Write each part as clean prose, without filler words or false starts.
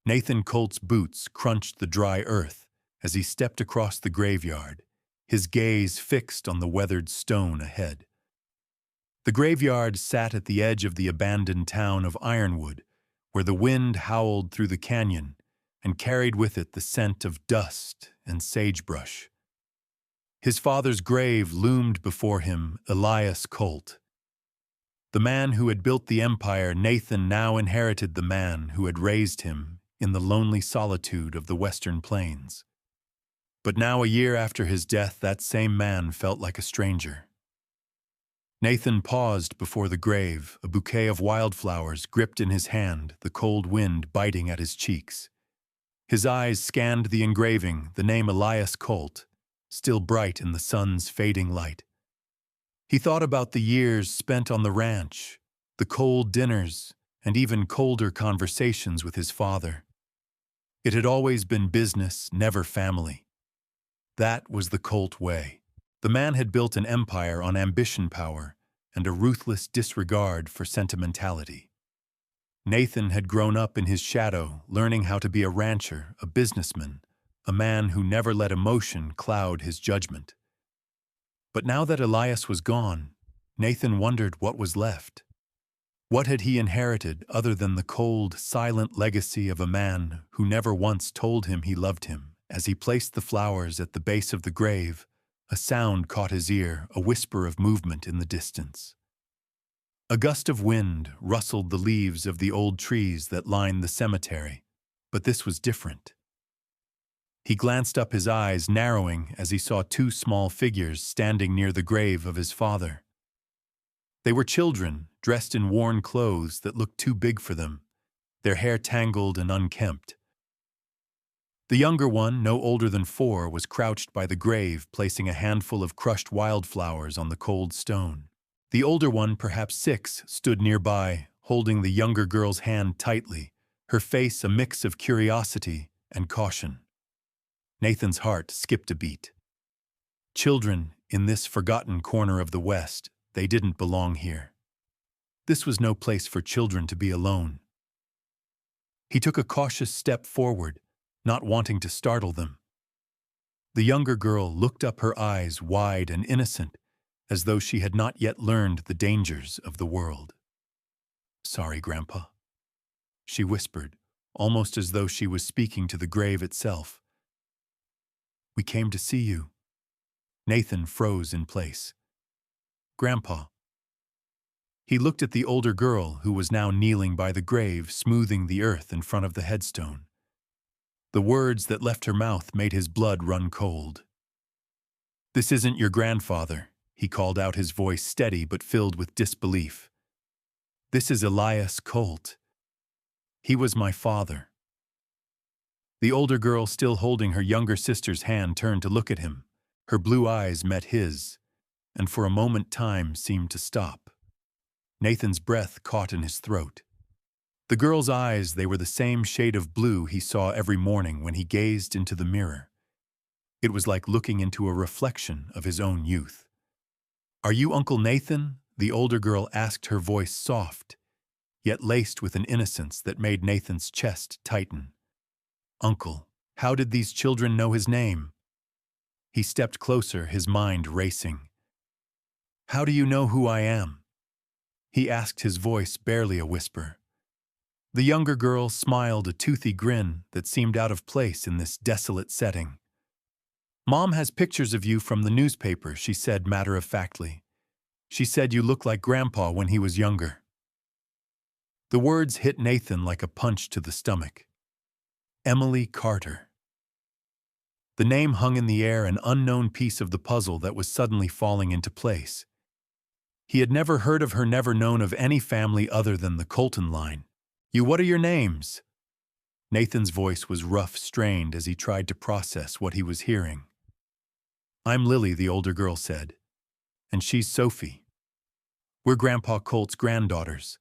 Nathan Colt's boots crunched the dry earth as he stepped across the graveyard, his gaze fixed on the weathered stone ahead. The graveyard sat at the edge of the abandoned town of Ironwood, where the wind howled through the canyon and carried with it the scent of dust and sagebrush. His father's grave loomed before him, Elias Colt. The man who had built the empire, Nathan now inherited the man who had raised him in the lonely solitude of the western plains. But now, a year after his death, that same man felt like a stranger. Nathan paused before the grave, a bouquet of wildflowers gripped in his hand, the cold wind biting at his cheeks. His eyes scanned the engraving, the name Elias Colt, still bright in the sun's fading light. He thought about the years spent on the ranch, the cold dinners, and even colder conversations with his father. It had always been business, never family. That was the Colt way. The man had built an empire on ambition power and a ruthless disregard for sentimentality. Nathan had grown up in his shadow, learning how to be a rancher, a businessman, a man who never let emotion cloud his judgment. But now that Elias was gone, Nathan wondered what was left. What had he inherited other than the cold, silent legacy of a man who never once told him he loved him? As he placed the flowers at the base of the grave, a sound caught his ear, a whisper of movement in the distance. A gust of wind rustled the leaves of the old trees that lined the cemetery, but this was different. He glanced up, his eyes narrowing as he saw two small figures standing near the grave of his father. They were children, dressed in worn clothes that looked too big for them, their hair tangled and unkempt. The younger one, no older than 4, was crouched by the grave, placing a handful of crushed wildflowers on the cold stone. The older one, perhaps 6, stood nearby, holding the younger girl's hand tightly, her face a mix of curiosity and caution. Nathan's heart skipped a beat. Children in this forgotten corner of the West, they didn't belong here. This was no place for children to be alone. He took a cautious step forward, not wanting to startle them. The younger girl looked up, her eyes wide and innocent, as though she had not yet learned the dangers of the world. "Sorry, Grandpa," she whispered, almost as though she was speaking to the grave itself. "We came to see you." Nathan froze in place. "Grandpa." He looked at the older girl, who was now kneeling by the grave, smoothing the earth in front of the headstone. The words that left her mouth made his blood run cold. "This isn't your grandfather," he called out, his voice steady but filled with disbelief. "This is Elias Colt. He was my father." The older girl, still holding her younger sister's hand, turned to look at him. Her blue eyes met his, and for a moment time seemed to stop. Nathan's breath caught in his throat. The girl's eyes, they were the same shade of blue he saw every morning when he gazed into the mirror. It was like looking into a reflection of his own youth. "Are you Uncle Nathan?" the older girl asked, her voice soft, yet laced with an innocence that made Nathan's chest tighten. "Uncle." How did these children know his name? He stepped closer, his mind racing. "How do you know who I am?" he asked, his voice barely a whisper. The younger girl smiled, a toothy grin that seemed out of place in this desolate setting. "Mom has pictures of you from the newspaper," she said matter-of-factly. "She said you look like Grandpa when he was younger." The words hit Nathan like a punch to the stomach. Emily Carter. The name hung in the air, an unknown piece of the puzzle that was suddenly falling into place. He had never heard of her, never known of any family other than the Colton line. What are your names?" Nathan's voice was rough, strained as he tried to process what he was hearing. "I'm Lily," the older girl said. "And she's Sophie. We're Grandpa Colt's granddaughters."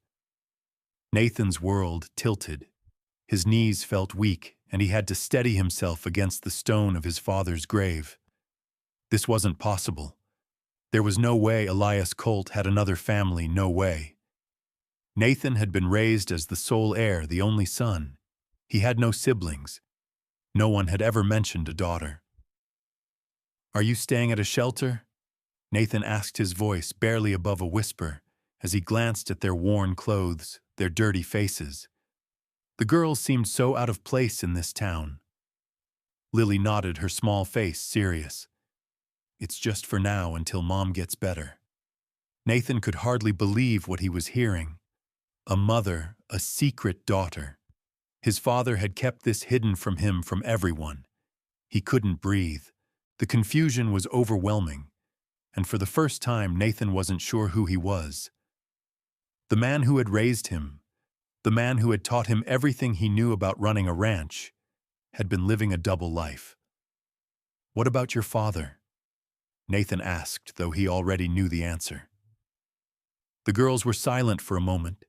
Nathan's world tilted. His knees felt weak, and he had to steady himself against the stone of his father's grave. This wasn't possible. There was no way Elias Colt had another family, no way. Nathan had been raised as the sole heir, the only son. He had no siblings. No one had ever mentioned a daughter. "Are you staying at a shelter?" Nathan asked, his voice barely above a whisper, as he glanced at their worn clothes, their dirty faces. The girls seemed so out of place in this town. Lily nodded, her small face serious. "It's just for now until Mom gets better." Nathan could hardly believe what he was hearing. A mother, a secret daughter. His father had kept this hidden from him, from everyone. He couldn't breathe. The confusion was overwhelming, and for the first time Nathan wasn't sure who he was. The man who had raised him, the man who had taught him everything he knew about running a ranch, had been living a double life. "What about your father?" Nathan asked, though he already knew the answer. The girls were silent for a moment,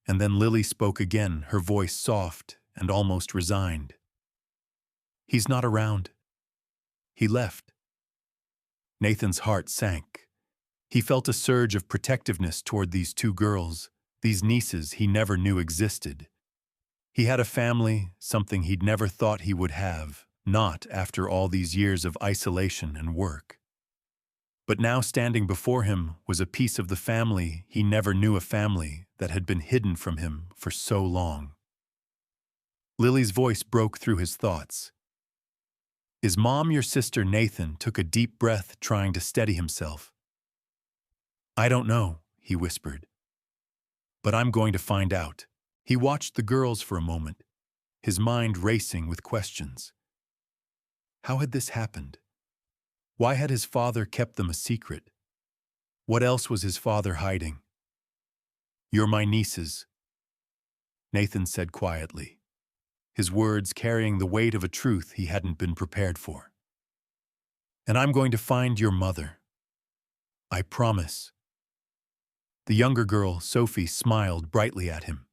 and then Lily spoke again, her voice soft and almost resigned. "He's not around. He left." Nathan's heart sank. He felt a surge of protectiveness toward these two girls, these nieces he never knew existed. He had a family, something he'd never thought he would have, not after all these years of isolation and work. But now standing before him was a piece of the family he never knew, a family that had been hidden from him for so long. Lily's voice broke through his thoughts. "Is Mom your sister?" Nathan took a deep breath, trying to steady himself. "I don't know," he whispered. "But I'm going to find out." He watched the girls for a moment, his mind racing with questions. How had this happened? Why had his father kept them a secret? What else was his father hiding? "You're my nieces," Nathan said quietly, his words carrying the weight of a truth he hadn't been prepared for. "And I'm going to find your mother. I promise." The younger girl, Sophie, smiled brightly at him.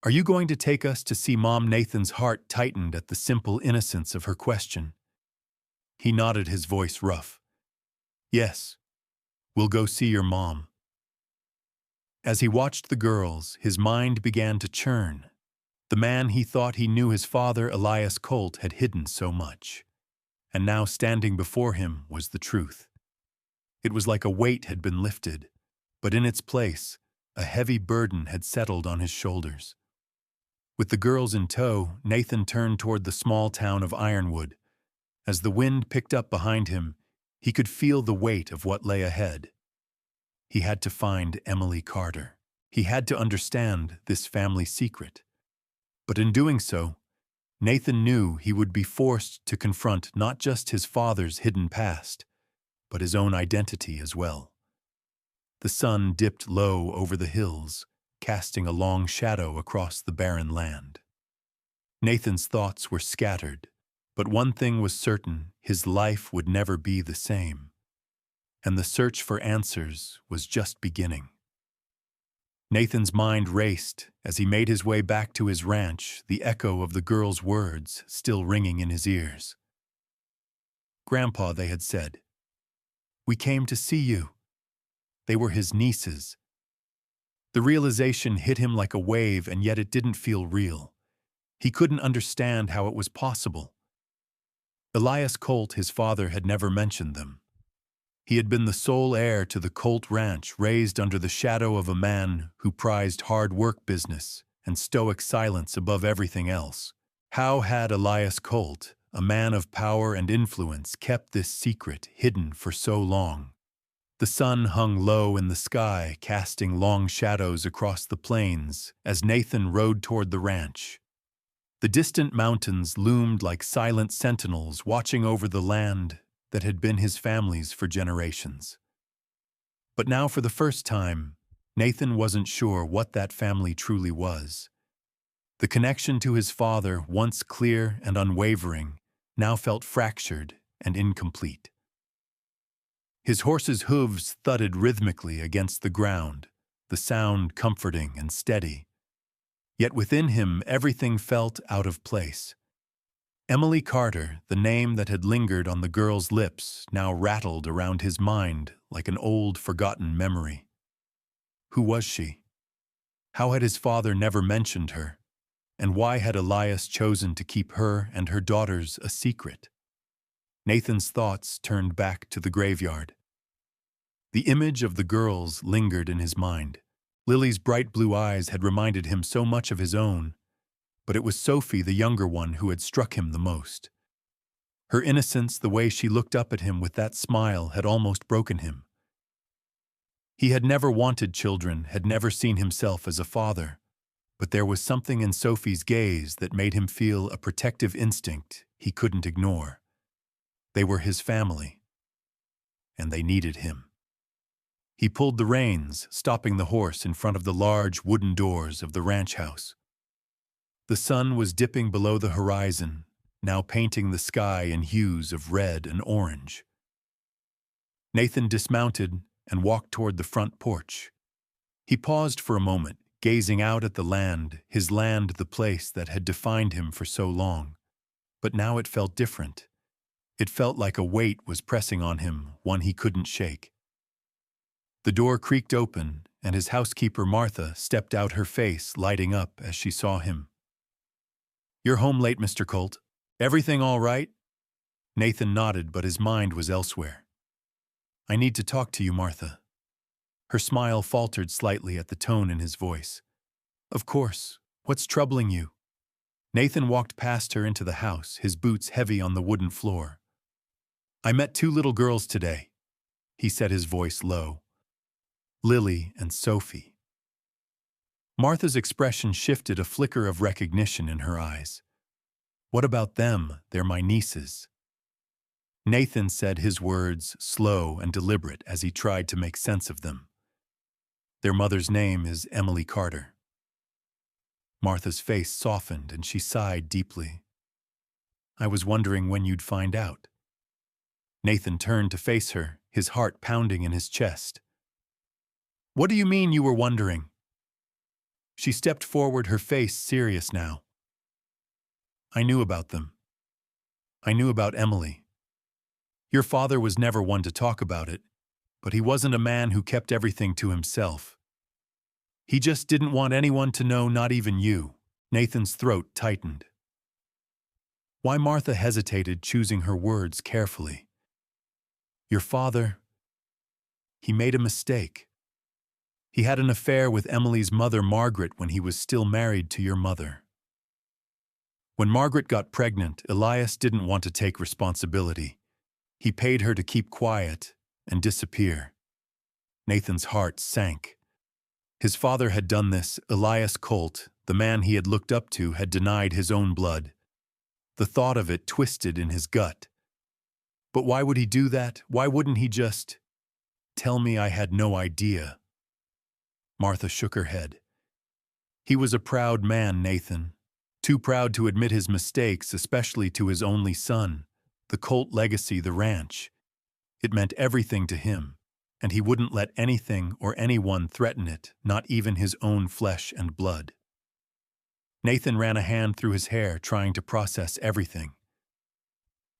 "Are you going to take us to see Mom?" Nathan's heart tightened at the simple innocence of her question. He nodded, his voice rough. "Yes, we'll go see your mom." As he watched the girls, his mind began to churn. The man he thought he knew, his father, Elias Colt, had hidden so much. And now standing before him was the truth. It was like a weight had been lifted, but in its place, a heavy burden had settled on his shoulders. With the girls in tow, Nathan turned toward the small town of Ironwood. As the wind picked up behind him, he could feel the weight of what lay ahead. He had to find Emily Carter. He had to understand this family secret. But in doing so, Nathan knew he would be forced to confront not just his father's hidden past, but his own identity as well. The sun dipped low over the hills, casting a long shadow across the barren land. Nathan's thoughts were scattered, but one thing was certain: his life would never be the same. And the search for answers was just beginning. Nathan's mind raced as he made his way back to his ranch, the echo of the girls' words still ringing in his ears. "Grandpa," they had said. "We came to see you." They were his nieces. The realization hit him like a wave, and yet it didn't feel real. He couldn't understand how it was possible. Elias Colt, his father, had never mentioned them. He had been the sole heir to the Colt Ranch, raised under the shadow of a man who prized hard work, business, and stoic silence above everything else. How had Elias Colt, a man of power and influence, kept this secret hidden for so long? The sun hung low in the sky, casting long shadows across the plains as Nathan rode toward the ranch. The distant mountains loomed like silent sentinels watching over the land that had been his family's for generations. But now, for the first time, Nathan wasn't sure what that family truly was. The connection to his father, once clear and unwavering, now felt fractured and incomplete. His horse's hooves thudded rhythmically against the ground, the sound comforting and steady. Yet within him everything felt out of place. Emily Carter, the name that had lingered on the girl's lips, now rattled around his mind like an old, forgotten memory. Who was she? How had his father never mentioned her? And why had Elias chosen to keep her and her daughters a secret? Nathan's thoughts turned back to the graveyard. The image of the girls lingered in his mind. Lily's bright blue eyes had reminded him so much of his own, but it was Sophie, the younger one, who had struck him the most. Her innocence, the way she looked up at him with that smile, had almost broken him. He had never wanted children, had never seen himself as a father, but there was something in Sophie's gaze that made him feel a protective instinct he couldn't ignore. They were his family, and they needed him. He pulled the reins, stopping the horse in front of the large wooden doors of the ranch house. The sun was dipping below the horizon, now painting the sky in hues of red and orange. Nathan dismounted and walked toward the front porch. He paused for a moment, gazing out at the land, the place that had defined him for so long. But now it felt different. It felt like a weight was pressing on him, one he couldn't shake. The door creaked open, and his housekeeper Martha stepped out, her face lighting up as she saw him. "You're home late, Mr. Colt. Everything all right?" Nathan nodded, but his mind was elsewhere. "I need to talk to you, Martha." Her smile faltered slightly at the tone in his voice. "Of course. What's troubling you?" Nathan walked past her into the house, his boots heavy on the wooden floor. "I met 2 little girls today," he said, his voice low. "Lily and Sophie." Martha's expression shifted, a flicker of recognition in her eyes. "What about them? They're my nieces." Nathan said his words slow and deliberate as he tried to make sense of them. "Their mother's name is Emily Carter." Martha's face softened and she sighed deeply. "I was wondering when you'd find out." Nathan turned to face her, his heart pounding in his chest. "What do you mean you were wondering?" She stepped forward, her face serious now. "I knew about them. I knew about Emily. Your father was never one to talk about it, but he wasn't a man who kept everything to himself. He just didn't want anyone to know, not even you." Nathan's throat tightened. Why Martha hesitated, choosing her words carefully. "Your father, he made a mistake. He had an affair with Emily's mother, Margaret, when he was still married to your mother. When Margaret got pregnant, Elias didn't want to take responsibility. He paid her to keep quiet and disappear." Nathan's heart sank. His father had done this. Elias Colt, the man he had looked up to, had denied his own blood. The thought of it twisted in his gut. But why would he do that? Why wouldn't he just tell me? I had no idea. Martha shook her head. "He was a proud man, Nathan. Too proud to admit his mistakes, especially to his only son. The Colt legacy, the ranch. It meant everything to him, and he wouldn't let anything or anyone threaten it, not even his own flesh and blood." Nathan ran a hand through his hair, trying to process everything.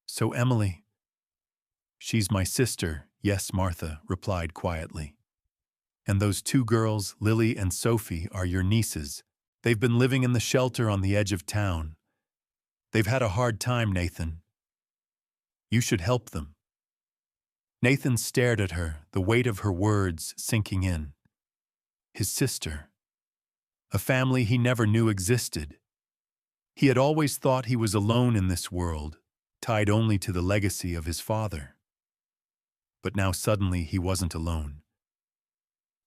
"So Emily—" "She's my sister, yes," Martha replied quietly. "And those 2 girls, Lily and Sophie, are your nieces. They've been living in the shelter on the edge of town. They've had a hard time, Nathan. You should help them." Nathan stared at her, the weight of her words sinking in. His sister. A family he never knew existed. He had always thought he was alone in this world, tied only to the legacy of his father. But now suddenly he wasn't alone.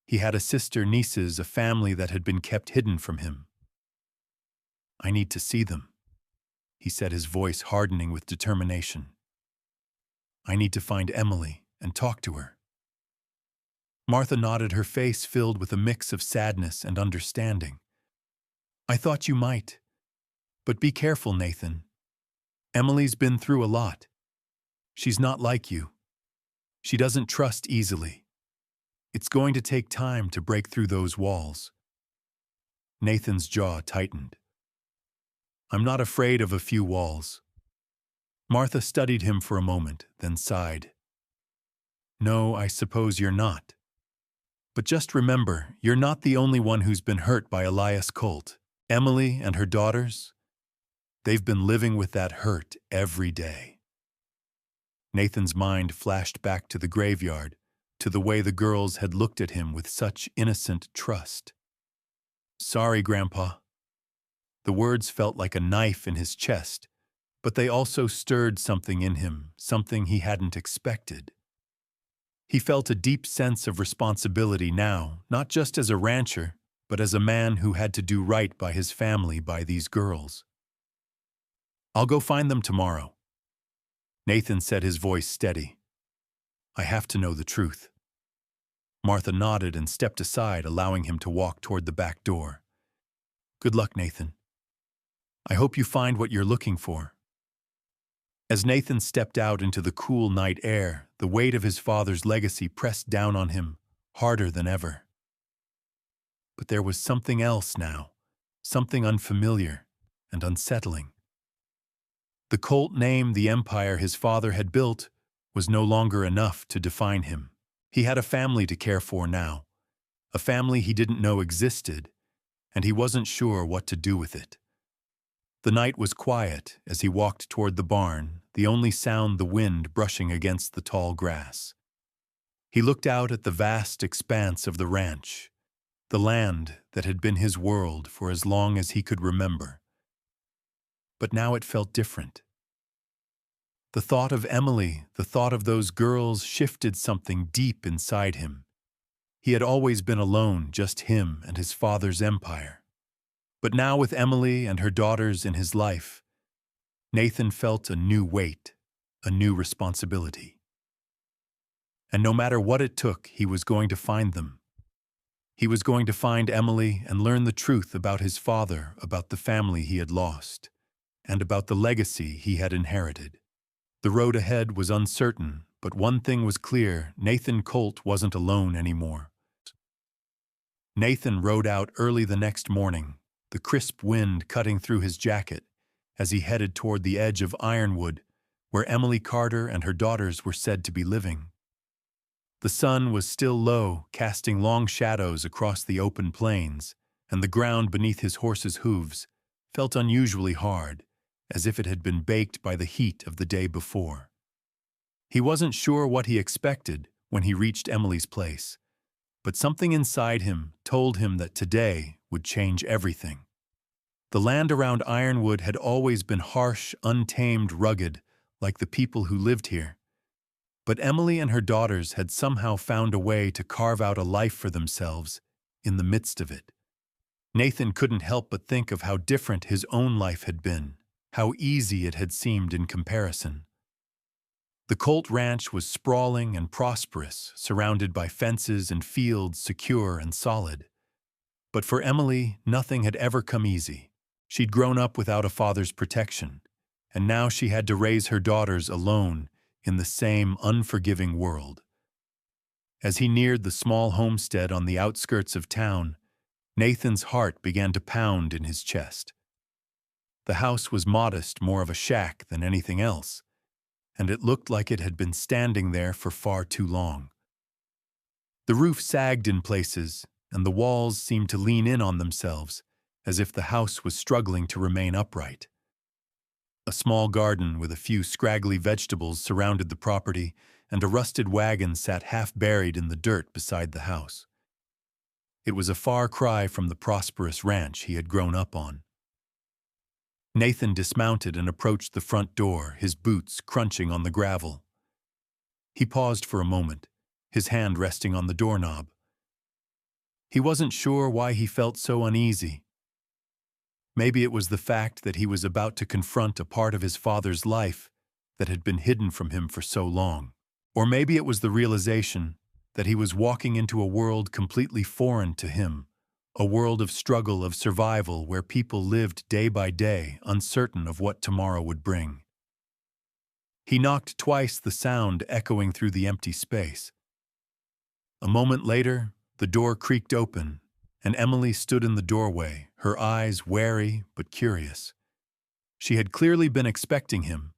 He had a sister, nieces, a family that had been kept hidden from him. "I need to see them," he said, his voice hardening with determination. "I need to find Emily and talk to her." Martha nodded, her face filled with a mix of sadness and understanding. "I thought you might. But be careful, Nathan. Emily's been through a lot. She's not like you. She doesn't trust easily. It's going to take time to break through those walls." Nathan's jaw tightened. "I'm not afraid of a few walls." Martha studied him for a moment, then sighed. "No, I suppose you're not. But just remember, you're not the only one who's been hurt by Elias Colt. Emily and her daughters, they've been living with that hurt every day. Nathan's mind flashed back to the graveyard, to the way the girls had looked at him with such innocent trust. "Sorry, Grandpa." The words felt like a knife in his chest, but they also stirred something in him, something he hadn't expected. He felt a deep sense of responsibility now, not just as a rancher, but as a man who had to do right by his family, by these girls. "I'll go find them tomorrow." Nathan said, his voice steady. "I have to know the truth." Martha nodded and stepped aside, allowing him to walk toward the back door. "Good luck, Nathan. I hope you find what you're looking for." As Nathan stepped out into the cool night air, the weight of his father's legacy pressed down on him, harder than ever. But there was something else now, something unfamiliar and unsettling. The cult name, the empire his father had built, was no longer enough to define him. He had a family to care for now, a family he didn't know existed, and he wasn't sure what to do with it. The night was quiet as he walked toward the barn, the only sound the wind brushing against the tall grass. He looked out at the vast expanse of the ranch, the land that had been his world for as long as he could remember. But now it felt different. The thought of Emily, the thought of those girls shifted something deep inside him. He had always been alone, just him and his father's empire. But now with Emily and her daughters in his life, Nathan felt a new weight, a new responsibility. And no matter what it took, he was going to find them. He was going to find Emily and learn the truth about his father, about the family he had lost, and about the legacy he had inherited. The road ahead was uncertain, but one thing was clear: Nathan Colt wasn't alone anymore. Nathan rode out early the next morning, the crisp wind cutting through his jacket as he headed toward the edge of Ironwood, where Emily Carter and her daughters were said to be living. The sun was still low, casting long shadows across the open plains, and the ground beneath his horse's hooves felt unusually hard, as if it had been baked by the heat of the day before. He wasn't sure what he expected when he reached Emily's place, but something inside him told him that today would change everything. The land around Ironwood had always been harsh, untamed, rugged, like the people who lived here. But Emily and her daughters had somehow found a way to carve out a life for themselves in the midst of it. Nathan couldn't help but think of how different his own life had been, how easy it had seemed in comparison. The Colt Ranch was sprawling and prosperous, surrounded by fences and fields secure and solid. But for Emily, nothing had ever come easy. She'd grown up without a father's protection, and now she had to raise her daughters alone in the same unforgiving world. As he neared the small homestead on the outskirts of town, Nathan's heart began to pound in his chest. The house was modest, more of a shack than anything else, and it looked like it had been standing there for far too long. The roof sagged in places, and the walls seemed to lean in on themselves, as if the house was struggling to remain upright. A small garden with a few scraggly vegetables surrounded the property, and a rusted wagon sat half-buried in the dirt beside the house. It was a far cry from the prosperous ranch he had grown up on. Nathan dismounted and approached the front door, his boots crunching on the gravel. He paused for a moment, his hand resting on the doorknob. He wasn't sure why he felt so uneasy. Maybe it was the fact that he was about to confront a part of his father's life that had been hidden from him for so long. Or maybe it was the realization that he was walking into a world completely foreign to him, a world of struggle, of survival, where people lived day by day, uncertain of what tomorrow would bring. He knocked twice, the sound echoing through the empty space. A moment later, the door creaked open, and Emily stood in the doorway, her eyes wary but curious. She had clearly been expecting him,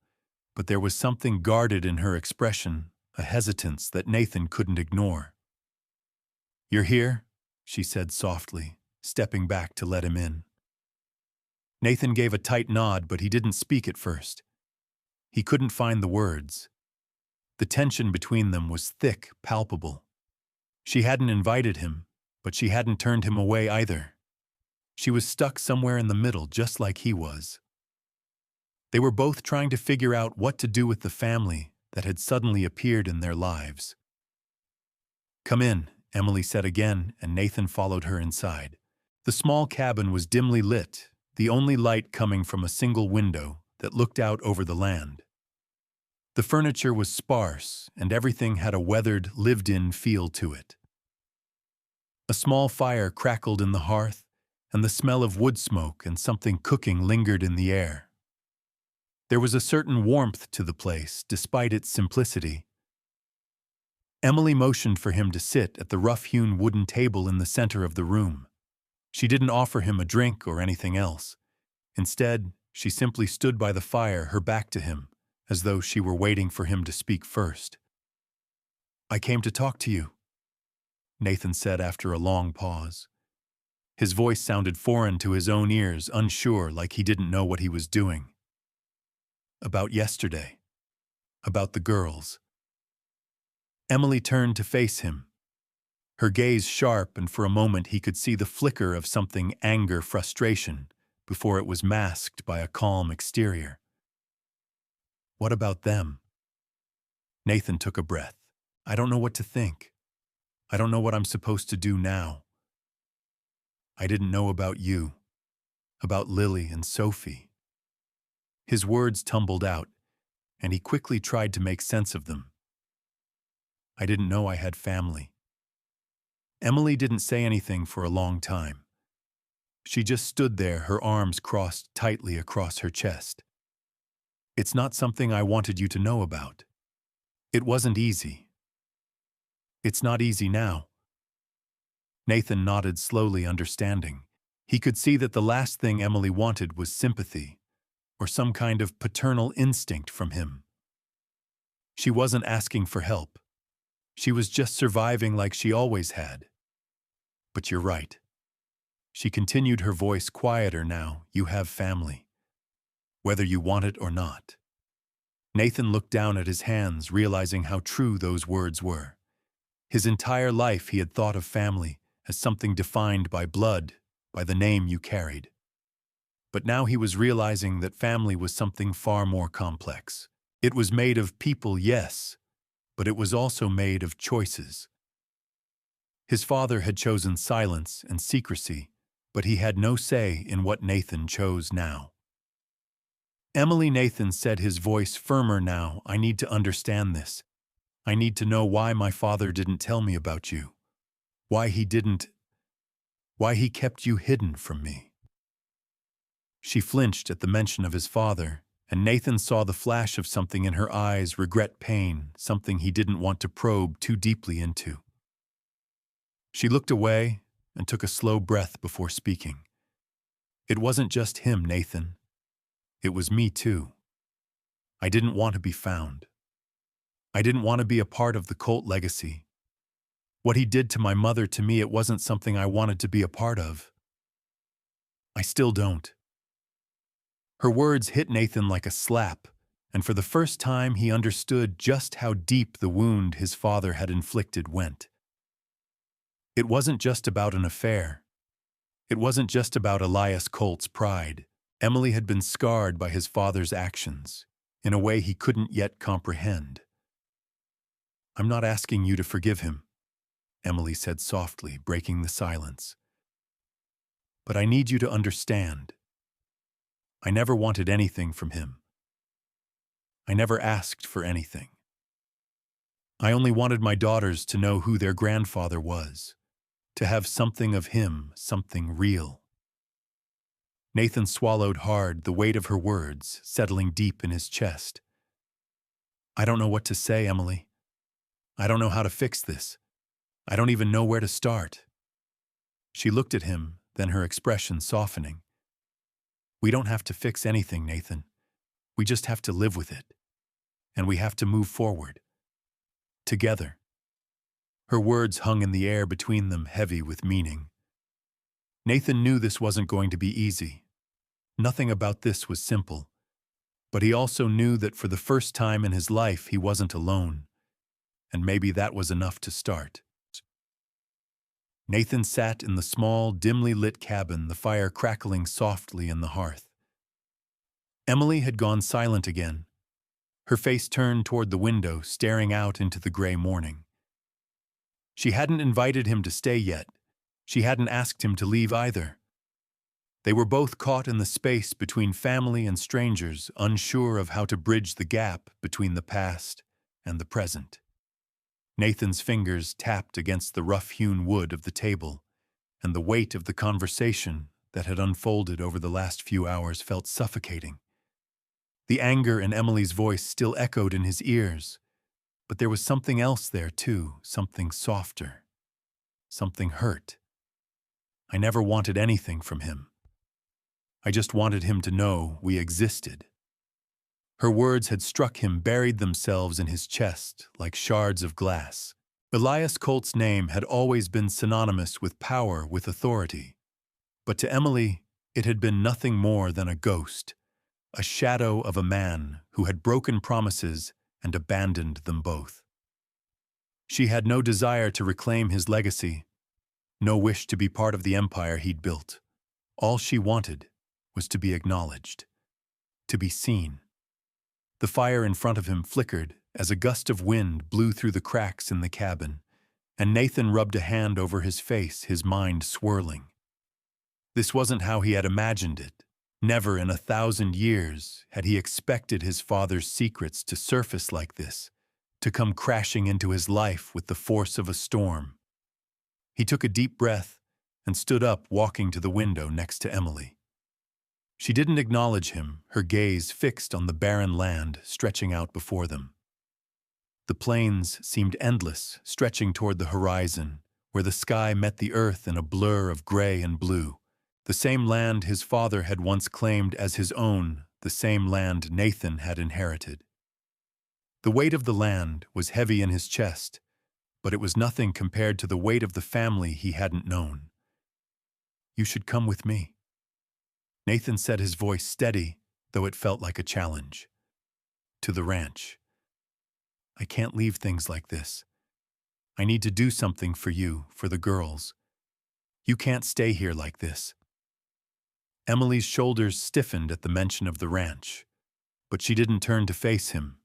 but there was something guarded in her expression, a hesitance that Nathan couldn't ignore. "You're here?" she said softly, stepping back to let him in. Nathan gave a tight nod, but he didn't speak at first. He couldn't find the words. The tension between them was thick, palpable. She hadn't invited him, but she hadn't turned him away either. She was stuck somewhere in the middle, just like he was. They were both trying to figure out what to do with the family that had suddenly appeared in their lives. "Come in," Emily said again, and Nathan followed her inside. The small cabin was dimly lit, the only light coming from a single window that looked out over the land. The furniture was sparse, and everything had a weathered, lived-in feel to it. A small fire crackled in the hearth, and the smell of wood smoke and something cooking lingered in the air. There was a certain warmth to the place, despite its simplicity. Emily motioned for him to sit at the rough-hewn wooden table in the center of the room. She didn't offer him a drink or anything else. Instead, she simply stood by the fire, her back to him, as though she were waiting for him to speak first. "I came to talk to you," Nathan said after a long pause. His voice sounded foreign to his own ears, unsure, like he didn't know what he was doing. "About yesterday. About the girls." Emily turned to face him, her gaze sharp, and for a moment he could see the flicker of something anger, frustration, before it was masked by a calm exterior. "What about them?" Nathan took a breath. "I don't know what to think. I don't know what I'm supposed to do now. I didn't know about you, about Lily and Sophie." His words tumbled out, and he quickly tried to make sense of them. "I didn't know I had family." Emily didn't say anything for a long time. She just stood there, her arms crossed tightly across her chest. "It's not something I wanted you to know about. It wasn't easy. It's not easy now." Nathan nodded slowly, understanding. He could see that the last thing Emily wanted was sympathy, or some kind of paternal instinct from him. She wasn't asking for help. She was just surviving like she always had. "But you're right." She continued, her voice quieter now. "You have family, whether you want it or not." Nathan looked down at his hands, realizing how true those words were. His entire life he had thought of family as something defined by blood, by the name you carried. But now he was realizing that family was something far more complex. It was made of people, yes, but it was also made of choices. His father had chosen silence and secrecy, but he had no say in what Nathan chose now. "Emily," Nathan said, his voice firmer now, "I need to understand this. I need to know why my father didn't tell me about you. Why he kept you hidden from me." She flinched at the mention of his father, and Nathan saw the flash of something in her eyes, regret, pain, something he didn't want to probe too deeply into. She looked away and took a slow breath before speaking. "It wasn't just him, Nathan. It was me too. I didn't want to be found. I didn't want to be a part of the cult legacy. What he did to my mother, to me, it wasn't something I wanted to be a part of. I still don't." Her words hit Nathan like a slap, and for the first time he understood just how deep the wound his father had inflicted went. It wasn't just about an affair. It wasn't just about Elias Colt's pride. Emily had been scarred by his father's actions, in a way he couldn't yet comprehend. "I'm not asking you to forgive him," Emily said softly, breaking the silence. "But I need you to understand. I never wanted anything from him. I never asked for anything. I only wanted my daughters to know who their grandfather was, to have something of him, something real." Nathan swallowed hard, the weight of her words settling deep in his chest. "I don't know what to say, Emily. I don't know how to fix this. I don't even know where to start." She looked at him, then her expression softening. "We don't have to fix anything, Nathan. We just have to live with it. And we have to move forward. Together." Her words hung in the air between them, heavy with meaning. Nathan knew this wasn't going to be easy. Nothing about this was simple, but he also knew that for the first time in his life he wasn't alone, and maybe that was enough to start. Nathan sat in the small, dimly lit cabin, the fire crackling softly in the hearth. Emily had gone silent again, her face turned toward the window, staring out into the gray morning. She hadn't invited him to stay yet. She hadn't asked him to leave either. They were both caught in the space between family and strangers, unsure of how to bridge the gap between the past and the present. Nathan's fingers tapped against the rough-hewn wood of the table, and the weight of the conversation that had unfolded over the last few hours felt suffocating. The anger in Emily's voice still echoed in his ears, but there was something else there too, something softer, something hurt. I never wanted anything from him. I just wanted him to know we existed. Her words had struck him, buried themselves in his chest like shards of glass. Elias Colt's name had always been synonymous with power, with authority. But to Emily, it had been nothing more than a ghost, a shadow of a man who had broken promises and abandoned them both. She had no desire to reclaim his legacy, no wish to be part of the empire he'd built. All she wanted was to be acknowledged, to be seen. The fire in front of him flickered as a gust of wind blew through the cracks in the cabin, and Nathan rubbed a hand over his face, his mind swirling. This wasn't how he had imagined it. Never in 1,000 years had he expected his father's secrets to surface like this, to come crashing into his life with the force of a storm. He took a deep breath and stood up, walking to the window next to Emily. She didn't acknowledge him, her gaze fixed on the barren land stretching out before them. The plains seemed endless, stretching toward the horizon, where the sky met the earth in a blur of gray and blue. The same land his father had once claimed as his own, the same land Nathan had inherited. The weight of the land was heavy in his chest, but it was nothing compared to the weight of the family he hadn't known. "You should come with me." Nathan said, his voice steady, though it felt like a challenge. "To the ranch. I can't leave things like this. I need to do something for you, for the girls. You can't stay here like this." Emily's shoulders stiffened at the mention of the ranch, but she didn't turn to face him.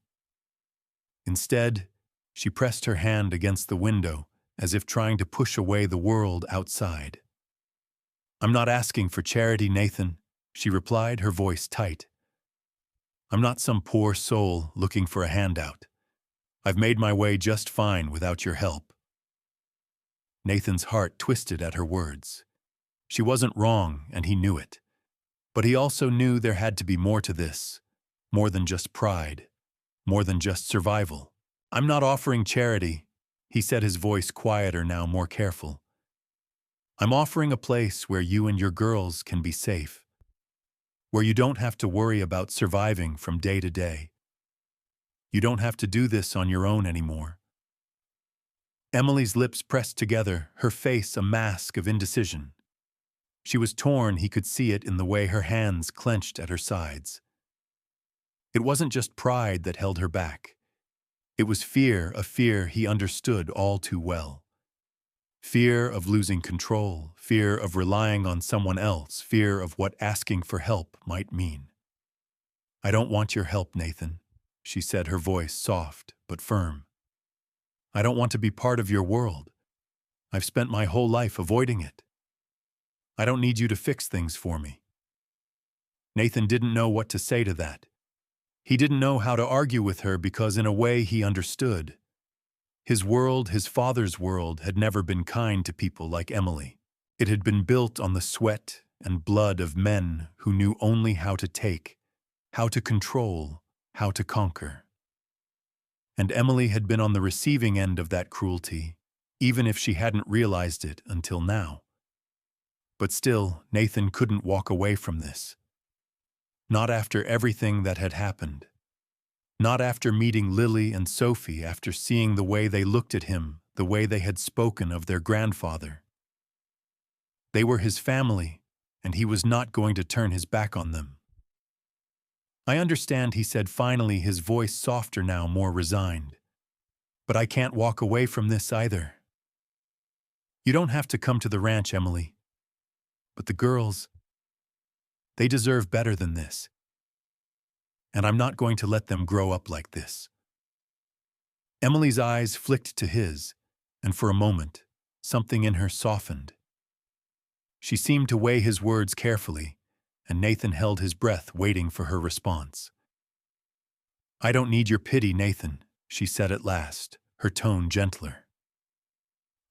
Instead, she pressed her hand against the window, as if trying to push away the world outside. "I'm not asking for charity, Nathan," she replied, her voice tight. "I'm not some poor soul looking for a handout. I've made my way just fine without your help." Nathan's heart twisted at her words. She wasn't wrong, and he knew it. But he also knew there had to be more to this, more than just pride, more than just survival. "I'm not offering charity," he said, his voice quieter now, more careful. "I'm offering a place where you and your girls can be safe, where you don't have to worry about surviving from day to day. You don't have to do this on your own anymore." Emily's lips pressed together, her face a mask of indecision. She was torn, he could see it in the way her hands clenched at her sides. It wasn't just pride that held her back. It was fear, a fear he understood all too well. Fear of losing control, fear of relying on someone else, fear of what asking for help might mean. "I don't want your help, Nathan," she said, her voice soft but firm. "I don't want to be part of your world. I've spent my whole life avoiding it. I don't need you to fix things for me." Nathan didn't know what to say to that. He didn't know how to argue with her because in a way he understood. His world, his father's world, had never been kind to people like Emily. It had been built on the sweat and blood of men who knew only how to take, how to control, how to conquer. And Emily had been on the receiving end of that cruelty, even if she hadn't realized it until now. But still, Nathan couldn't walk away from this. Not after everything that had happened. Not after meeting Lily and Sophie, after seeing the way they looked at him, the way they had spoken of their grandfather. They were his family, and he was not going to turn his back on them. "I understand," he said finally, his voice softer now, more resigned. "But I can't walk away from this either. You don't have to come to the ranch, Emily. But the girls, they deserve better than this. And I'm not going to let them grow up like this." Emily's eyes flicked to his, and for a moment, something in her softened. She seemed to weigh his words carefully, and Nathan held his breath, waiting for her response. "I don't need your pity, Nathan," she said at last, her tone gentler.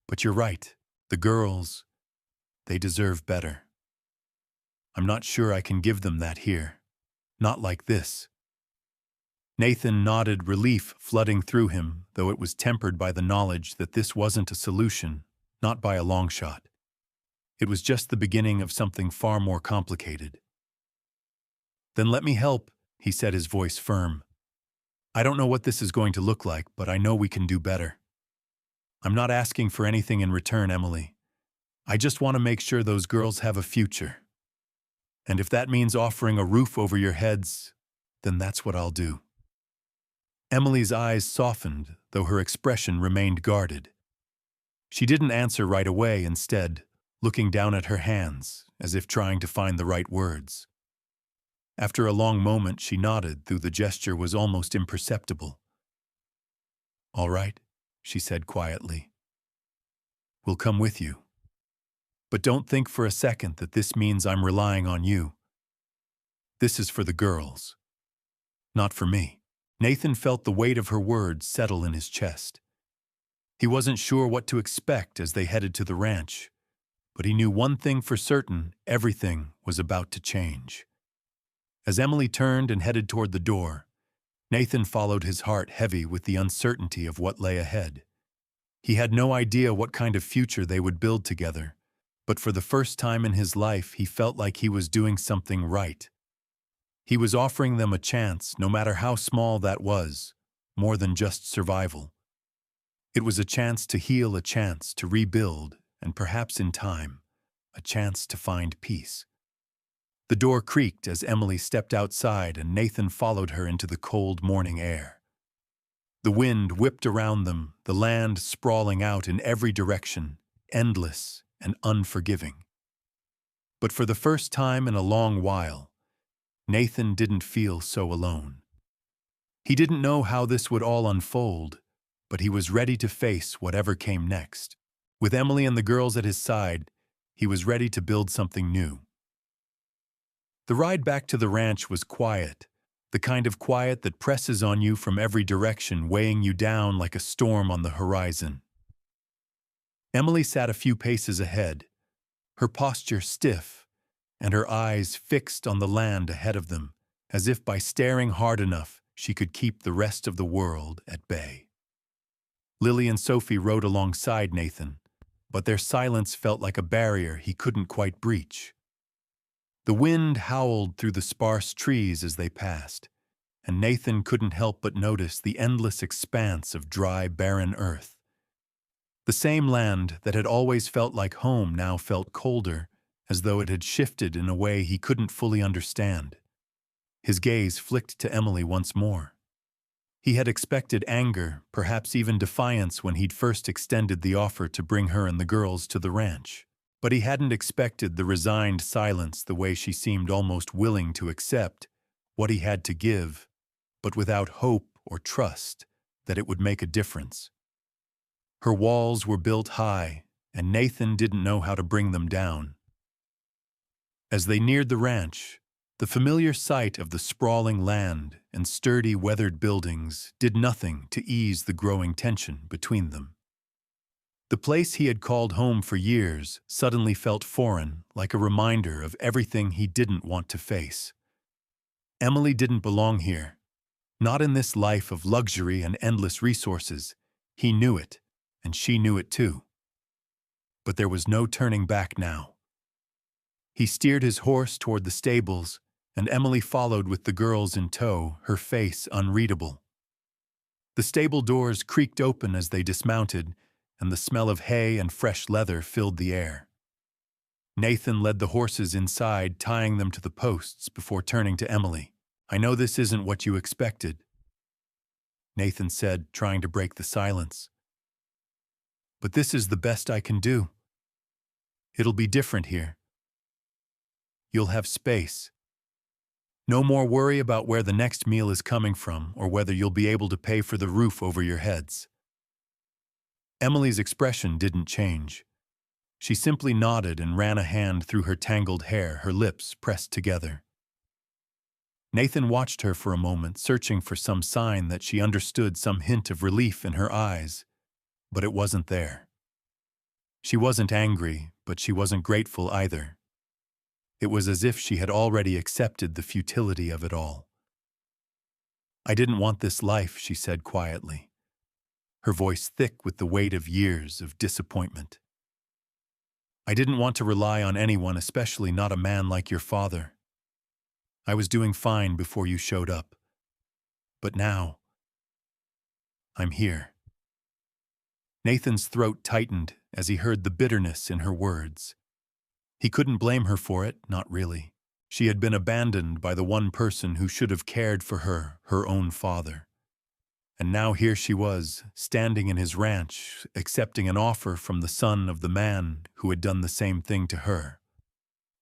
"But you're right. The girls, they deserve better. I'm not sure I can give them that here. Not like this." Nathan nodded, relief flooding through him, though it was tempered by the knowledge that this wasn't a solution, not by a long shot. It was just the beginning of something far more complicated. "Then let me help," he said, his voice firm. "I don't know what this is going to look like, but I know we can do better. I'm not asking for anything in return, Emily. I just want to make sure those girls have a future. And if that means offering a roof over your heads, then that's what I'll do." Emily's eyes softened, though her expression remained guarded. She didn't answer right away, instead, looking down at her hands, as if trying to find the right words. After a long moment, she nodded, though the gesture was almost imperceptible. "All right," she said quietly. "We'll come with you. But don't think for a second that this means I'm relying on you. This is for the girls. Not for me." Nathan felt the weight of her words settle in his chest. He wasn't sure what to expect as they headed to the ranch, but he knew one thing for certain: everything was about to change. As Emily turned and headed toward the door, Nathan followed, his heart heavy with the uncertainty of what lay ahead. He had no idea what kind of future they would build together, but for the first time in his life he felt like he was doing something right. He was offering them a chance, no matter how small that was, more than just survival. It was a chance to heal, a chance to rebuild, and perhaps in time, a chance to find peace. The door creaked as Emily stepped outside, and Nathan followed her into the cold morning air. The wind whipped around them, the land sprawling out in every direction, endless and unforgiving. But for the first time in a long while, Nathan didn't feel so alone. He didn't know how this would all unfold, but he was ready to face whatever came next. With Emily and the girls at his side, he was ready to build something new. The ride back to the ranch was quiet, the kind of quiet that presses on you from every direction, weighing you down like a storm on the horizon. Emily sat a few paces ahead, her posture stiff, and her eyes fixed on the land ahead of them, as if by staring hard enough she could keep the rest of the world at bay. Lily and Sophie rode alongside Nathan, but their silence felt like a barrier he couldn't quite breach. The wind howled through the sparse trees as they passed, and Nathan couldn't help but notice the endless expanse of dry, barren earth. The same land that had always felt like home now felt colder, as though it had shifted in a way he couldn't fully understand. His gaze flicked to Emily once more. He had expected anger, perhaps even defiance, when he'd first extended the offer to bring her and the girls to the ranch. But he hadn't expected the resigned silence, the way she seemed almost willing to accept what he had to give, but without hope or trust that it would make a difference. Her walls were built high, and Nathan didn't know how to bring them down. As they neared the ranch, the familiar sight of the sprawling land and sturdy, weathered buildings did nothing to ease the growing tension between them. The place he had called home for years suddenly felt foreign, like a reminder of everything he didn't want to face. Emily didn't belong here, not in this life of luxury and endless resources. He knew it, and she knew it too. But there was no turning back now. He steered his horse toward the stables, and Emily followed with the girls in tow, her face unreadable. The stable doors creaked open as they dismounted, and the smell of hay and fresh leather filled the air. Nathan led the horses inside, tying them to the posts before turning to Emily. "I know this isn't what you expected," Nathan said, trying to break the silence. "But this is the best I can do. It'll be different here. You'll have space. No more worry about where the next meal is coming from or whether you'll be able to pay for the roof over your heads." Emily's expression didn't change. She simply nodded and ran a hand through her tangled hair, her lips pressed together. Nathan watched her for a moment, searching for some sign that she understood, some hint of relief in her eyes, but it wasn't there. She wasn't angry, but she wasn't grateful either. It was as if she had already accepted the futility of it all. "I didn't want this life," she said quietly, her voice thick with the weight of years of disappointment. "I didn't want to rely on anyone, especially not a man like your father. I was doing fine before you showed up. But now, I'm here." Nathan's throat tightened as he heard the bitterness in her words. He couldn't blame her for it, not really. She had been abandoned by the one person who should have cared for her, her own father. And now here she was, standing in his ranch, accepting an offer from the son of the man who had done the same thing to her.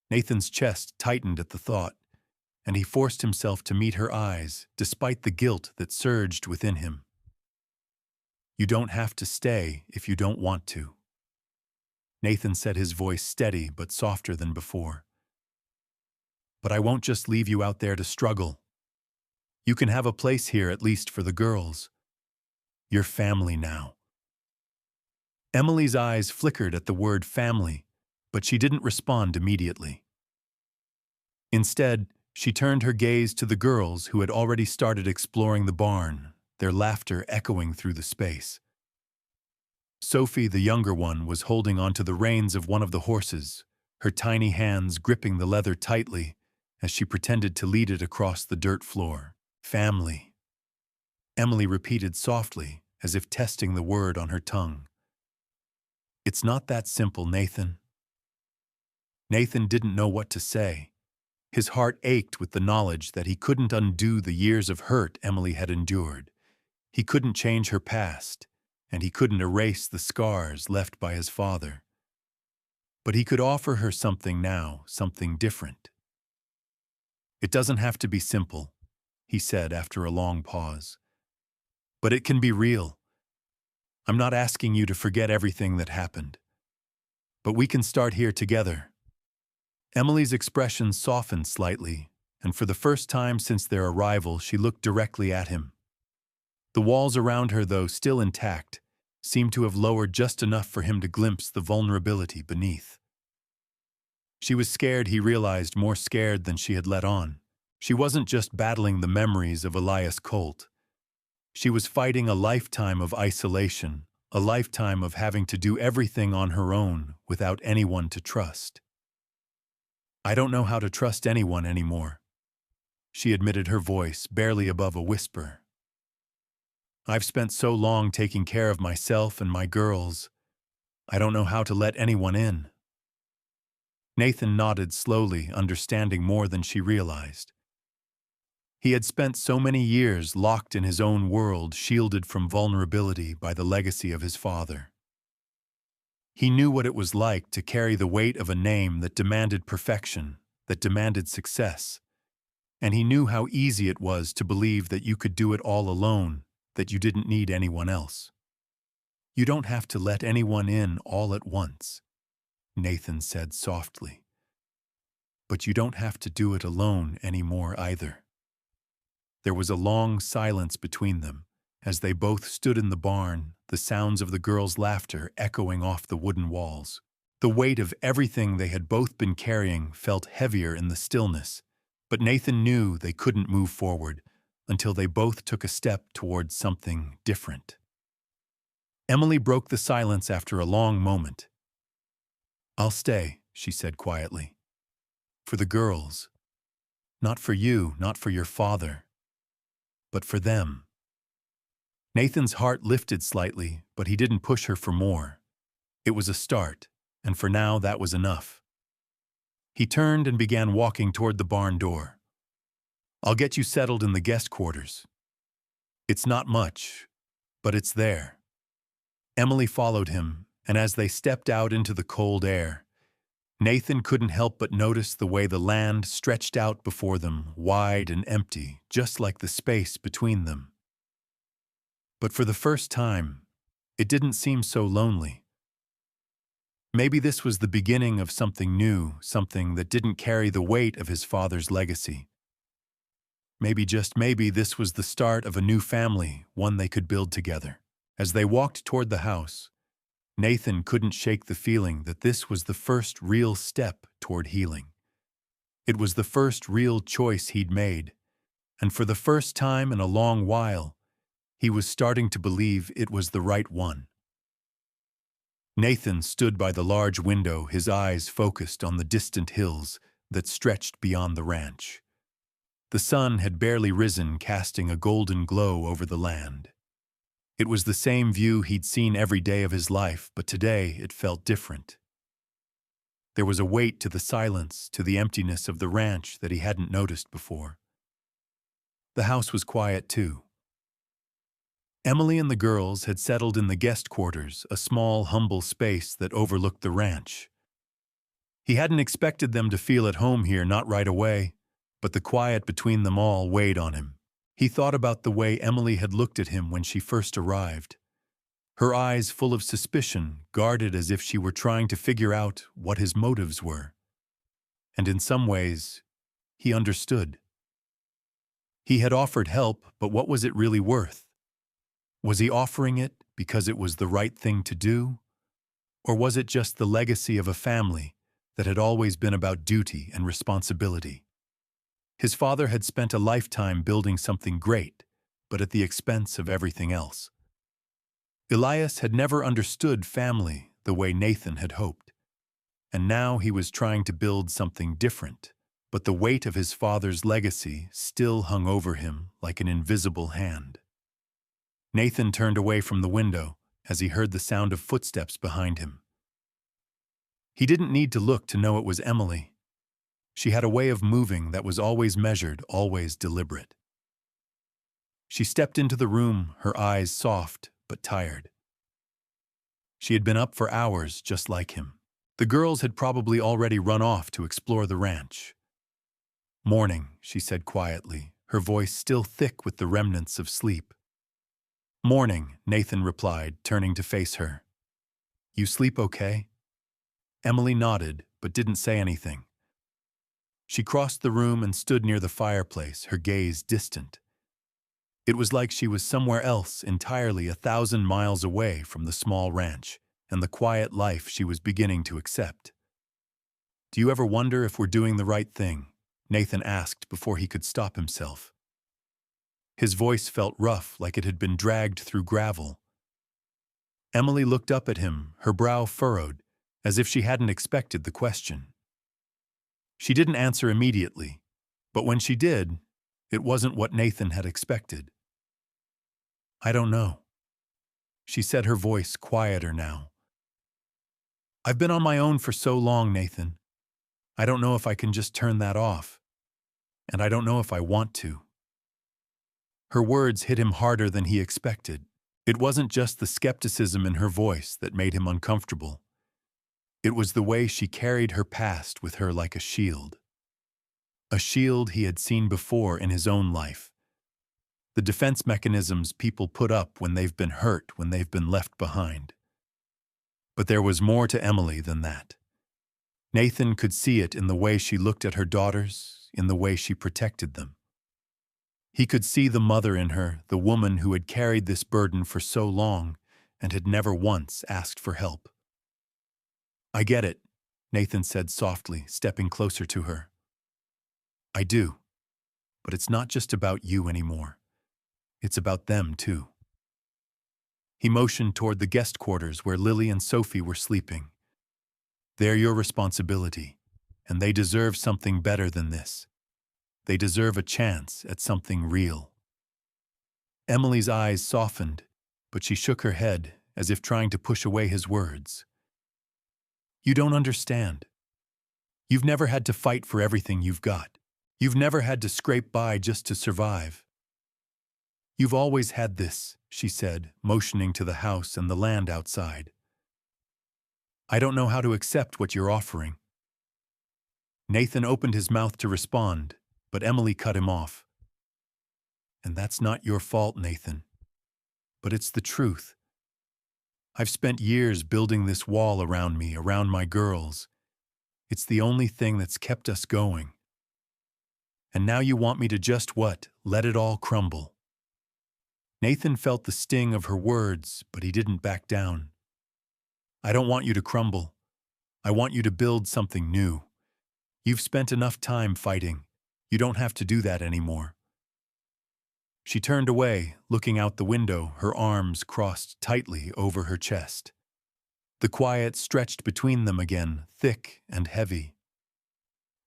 Nathan's chest tightened at the thought, and he forced himself to meet her eyes, despite the guilt that surged within him. "You don't have to stay if you don't want to." Nathan said, his voice steady but softer than before. "But I won't just leave you out there to struggle. You can have a place here, at least for the girls. You're family now." Emily's eyes flickered at the word family, but she didn't respond immediately. Instead, she turned her gaze to the girls who had already started exploring the barn, their laughter echoing through the space. Sophie, the younger one, was holding onto the reins of one of the horses, her tiny hands gripping the leather tightly as she pretended to lead it across the dirt floor. "Family," Emily repeated softly, as if testing the word on her tongue. "It's not that simple, Nathan." Nathan didn't know what to say. His heart ached with the knowledge that he couldn't undo the years of hurt Emily had endured. He couldn't change her past, and he couldn't erase the scars left by his father. But he could offer her something now, something different. "It doesn't have to be simple," he said after a long pause. "But it can be real. I'm not asking you to forget everything that happened. But we can start here together." Emily's expression softened slightly, and for the first time since their arrival, she looked directly at him. The walls around her, though still intact, seemed to have lowered just enough for him to glimpse the vulnerability beneath. She was scared, he realized, more scared than she had let on. She wasn't just battling the memories of Elias Colt. She was fighting a lifetime of isolation, a lifetime of having to do everything on her own without anyone to trust. "I don't know how to trust anyone anymore," she admitted, her voice barely above a whisper. "I've spent so long taking care of myself and my girls. I don't know how to let anyone in." Nathan nodded slowly, understanding more than she realized. He had spent so many years locked in his own world, shielded from vulnerability by the legacy of his father. He knew what it was like to carry the weight of a name that demanded perfection, that demanded success. And he knew how easy it was to believe that you could do it all alone, that you didn't need anyone else. "You don't have to let anyone in all at once," Nathan said softly. "But you don't have to do it alone anymore either." There was a long silence between them, as they both stood in the barn, the sounds of the girls' laughter echoing off the wooden walls. The weight of everything they had both been carrying felt heavier in the stillness, but Nathan knew they couldn't move forward until they both took a step towards something different. Emily broke the silence after a long moment. "I'll stay," she said quietly. "For the girls. Not for you, not for your father, but for them." Nathan's heart lifted slightly, but he didn't push her for more. It was a start, and for now that was enough. He turned and began walking toward the barn door. "I'll get you settled in the guest quarters. It's not much, but it's there." Emily followed him, and as they stepped out into the cold air, Nathan couldn't help but notice the way the land stretched out before them, wide and empty, just like the space between them. But for the first time, it didn't seem so lonely. Maybe this was the beginning of something new, something that didn't carry the weight of his father's legacy. Maybe, just maybe, this was the start of a new family, one they could build together. As they walked toward the house, Nathan couldn't shake the feeling that this was the first real step toward healing. It was the first real choice he'd made, and for the first time in a long while, he was starting to believe it was the right one. Nathan stood by the large window, his eyes focused on the distant hills that stretched beyond the ranch. The sun had barely risen, casting a golden glow over the land. It was the same view he'd seen every day of his life, but today it felt different. There was a weight to the silence, to the emptiness of the ranch that he hadn't noticed before. The house was quiet too. Emily and the girls had settled in the guest quarters, a small, humble space that overlooked the ranch. He hadn't expected them to feel at home here, not right away, but the quiet between them all weighed on him. He thought about the way Emily had looked at him when she first arrived. Her eyes full of suspicion, guarded as if she were trying to figure out what his motives were. And in some ways, he understood. He had offered help, but what was it really worth? Was he offering it because it was the right thing to do? Or was it just the legacy of a family that had always been about duty and responsibility? His father had spent a lifetime building something great, but at the expense of everything else. Elias had never understood family the way Nathan had hoped, and now he was trying to build something different, but the weight of his father's legacy still hung over him like an invisible hand. Nathan turned away from the window as he heard the sound of footsteps behind him. He didn't need to look to know it was Emily. She had a way of moving that was always measured, always deliberate. She stepped into the room, her eyes soft but tired. She had been up for hours just like him. The girls had probably already run off to explore the ranch. "Morning," she said quietly, her voice still thick with the remnants of sleep. "Morning," Nathan replied, turning to face her. "You sleep okay?" Emily nodded, but didn't say anything. She crossed the room and stood near the fireplace, her gaze distant. It was like she was somewhere else, entirely 1,000 miles away from the small ranch and the quiet life she was beginning to accept. "Do you ever wonder if we're doing the right thing?" Nathan asked before he could stop himself. His voice felt rough, like it had been dragged through gravel. Emily looked up at him, her brow furrowed, as if she hadn't expected the question. She didn't answer immediately, but when she did, it wasn't what Nathan had expected. "I don't know," she said, her voice quieter now. "I've been on my own for so long, Nathan. I don't know if I can just turn that off, and I don't know if I want to." Her words hit him harder than he expected. It wasn't just the skepticism in her voice that made him uncomfortable. It was the way she carried her past with her like a shield. A shield he had seen before in his own life. The defense mechanisms people put up when they've been hurt, when they've been left behind. But there was more to Emily than that. Nathan could see it in the way she looked at her daughters, in the way she protected them. He could see the mother in her, the woman who had carried this burden for so long and had never once asked for help. "I get it," Nathan said softly, stepping closer to her. "I do. But it's not just about you anymore. It's about them, too." He motioned toward the guest quarters where Lily and Sophie were sleeping. "They're your responsibility, and they deserve something better than this. They deserve a chance at something real." Emily's eyes softened, but she shook her head as if trying to push away his words. "You don't understand. You've never had to fight for everything you've got. You've never had to scrape by just to survive. You've always had this, she said, motioning to the house and the land outside. I don't know how to accept what you're offering. Nathan opened his mouth to respond, but Emily cut him off. And that's not your fault, Nathan. But it's the truth. I've spent years building this wall around me, around my girls. It's the only thing that's kept us going. And now you want me to just what? Let it all crumble. Nathan felt the sting of her words, but he didn't back down. I don't want you to crumble. I want you to build something new. You've spent enough time fighting. You don't have to do that anymore. She turned away, looking out the window, her arms crossed tightly over her chest. The quiet stretched between them again, thick and heavy.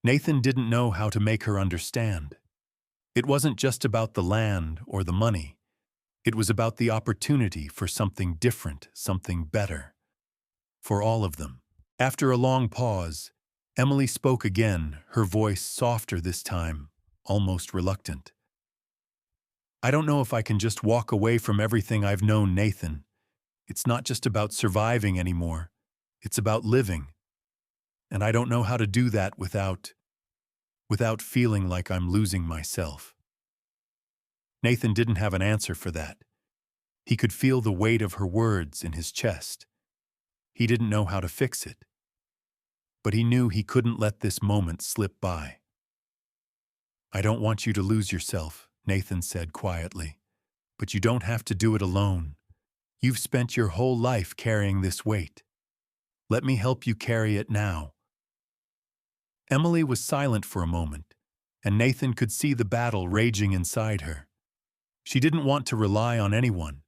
Nathan didn't know how to make her understand. It wasn't just about the land or the money. It was about the opportunity for something different, something better. For all of them. After a long pause, Emily spoke again, her voice softer this time, almost reluctant. I don't know if I can just walk away from everything I've known, Nathan. It's not just about surviving anymore. It's about living. And I don't know how to do that without feeling like I'm losing myself. Nathan didn't have an answer for that. He could feel the weight of her words in his chest. He didn't know how to fix it. But he knew he couldn't let this moment slip by. I don't want you to lose yourself, Nathan said quietly. But you don't have to do it alone. You've spent your whole life carrying this weight. Let me help you carry it now. Emily was silent for a moment, and Nathan could see the battle raging inside her. She didn't want to rely on anyone.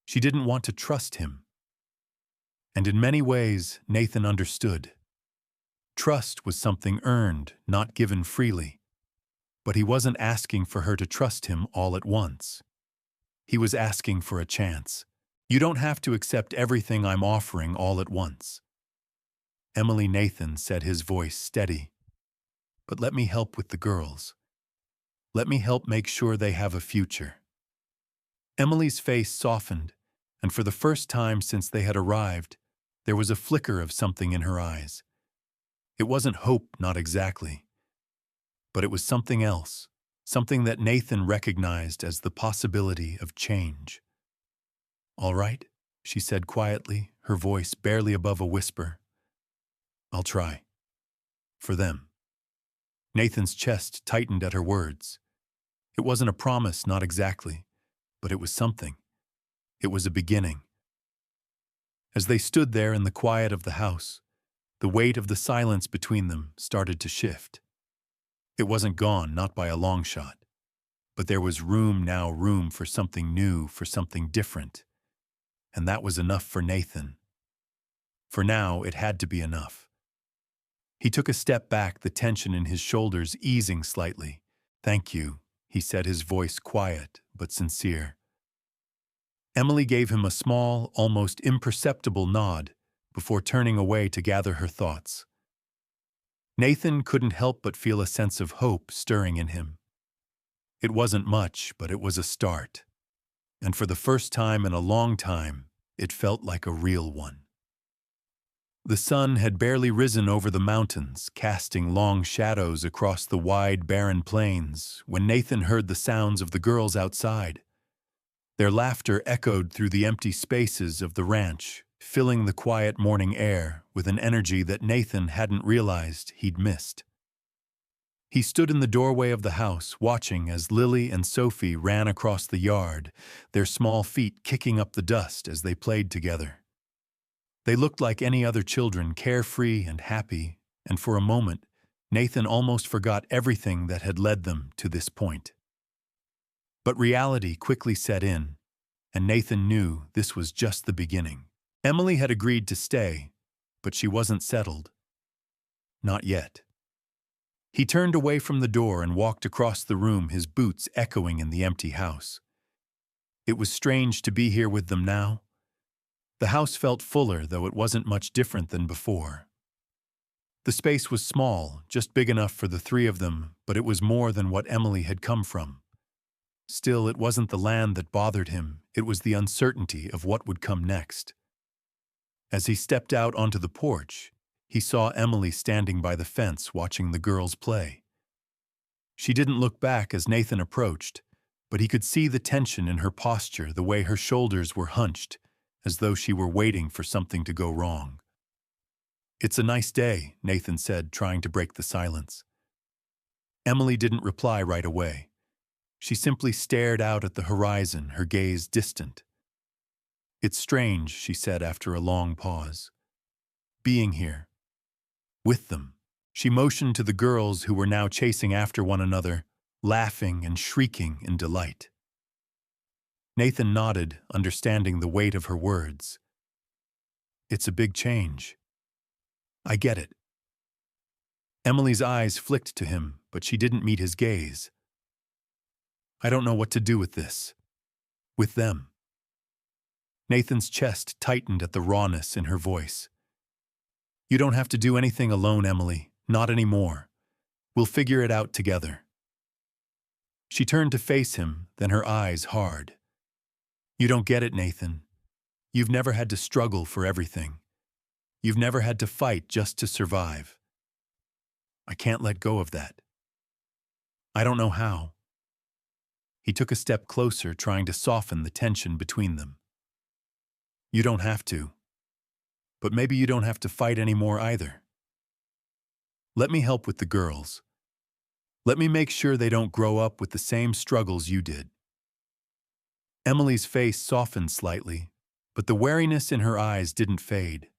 She didn't want to trust him. And in many ways, Nathan understood. Trust was something earned, not given freely. But he wasn't asking for her to trust him all at once. He was asking for a chance. You don't have to accept everything I'm offering all at once. Emily, Nathan said, his voice steady. But let me help with the girls. Let me help make sure they have a future. Emily's face softened, and for the first time since they had arrived, there was a flicker of something in her eyes. It wasn't hope, not exactly. But it was something else, something that Nathan recognized as the possibility of change. All right, she said quietly, her voice barely above a whisper. I'll try. For them. Nathan's chest tightened at her words. It wasn't a promise, not exactly, but it was something. It was a beginning. As they stood there in the quiet of the house, the weight of the silence between them started to shift. It wasn't gone, not by a long shot. But there was room for something new, for something different. And that was enough for Nathan. For now, it had to be enough. He took a step back, the tension in his shoulders easing slightly. Thank you, he said, his voice quiet but sincere. Emily gave him a small, almost imperceptible nod before turning away to gather her thoughts. Nathan couldn't help but feel a sense of hope stirring in him. It wasn't much, but it was a start. And for the first time in a long time, it felt like a real one. The sun had barely risen over the mountains, casting long shadows across the wide, barren plains, when Nathan heard the sounds of the girls outside. Their laughter echoed through the empty spaces of the ranch, filling the quiet morning air with an energy that Nathan hadn't realized he'd missed. He stood in the doorway of the house, watching as Lily and Sophie ran across the yard, their small feet kicking up the dust as they played together. They looked like any other children, carefree and happy, and for a moment, Nathan almost forgot everything that had led them to this point. But reality quickly set in, and Nathan knew this was just the beginning. Emily had agreed to stay, but she wasn't settled. Not yet. He turned away from the door and walked across the room, his boots echoing in the empty house. It was strange to be here with them now. The house felt fuller, though it wasn't much different than before. The space was small, just big enough for the three of them, but it was more than what Emily had come from. Still, it wasn't the land that bothered him, it was the uncertainty of what would come next. As he stepped out onto the porch, he saw Emily standing by the fence watching the girls play. She didn't look back as Nathan approached, but he could see the tension in her posture, the way her shoulders were hunched, as though she were waiting for something to go wrong. "It's a nice day," Nathan said, trying to break the silence. Emily didn't reply right away. She simply stared out at the horizon, her gaze distant. "It's strange," she said after a long pause. "Being here. With them." She motioned to the girls who were now chasing after one another, laughing and shrieking in delight. Nathan nodded, understanding the weight of her words. "It's a big change. I get it." Emily's eyes flicked to him, but she didn't meet his gaze. "I don't know what to do with this. With them." Nathan's chest tightened at the rawness in her voice. "You don't have to do anything alone, Emily. Not anymore. We'll figure it out together." She turned to face him, then her eyes hard. "You don't get it, Nathan. You've never had to struggle for everything. You've never had to fight just to survive. I can't let go of that. I don't know how." He took a step closer, trying to soften the tension between them. "You don't have to. But maybe you don't have to fight anymore either. Let me help with the girls. Let me make sure they don't grow up with the same struggles you did." Emily's face softened slightly, but the wariness in her eyes didn't fade.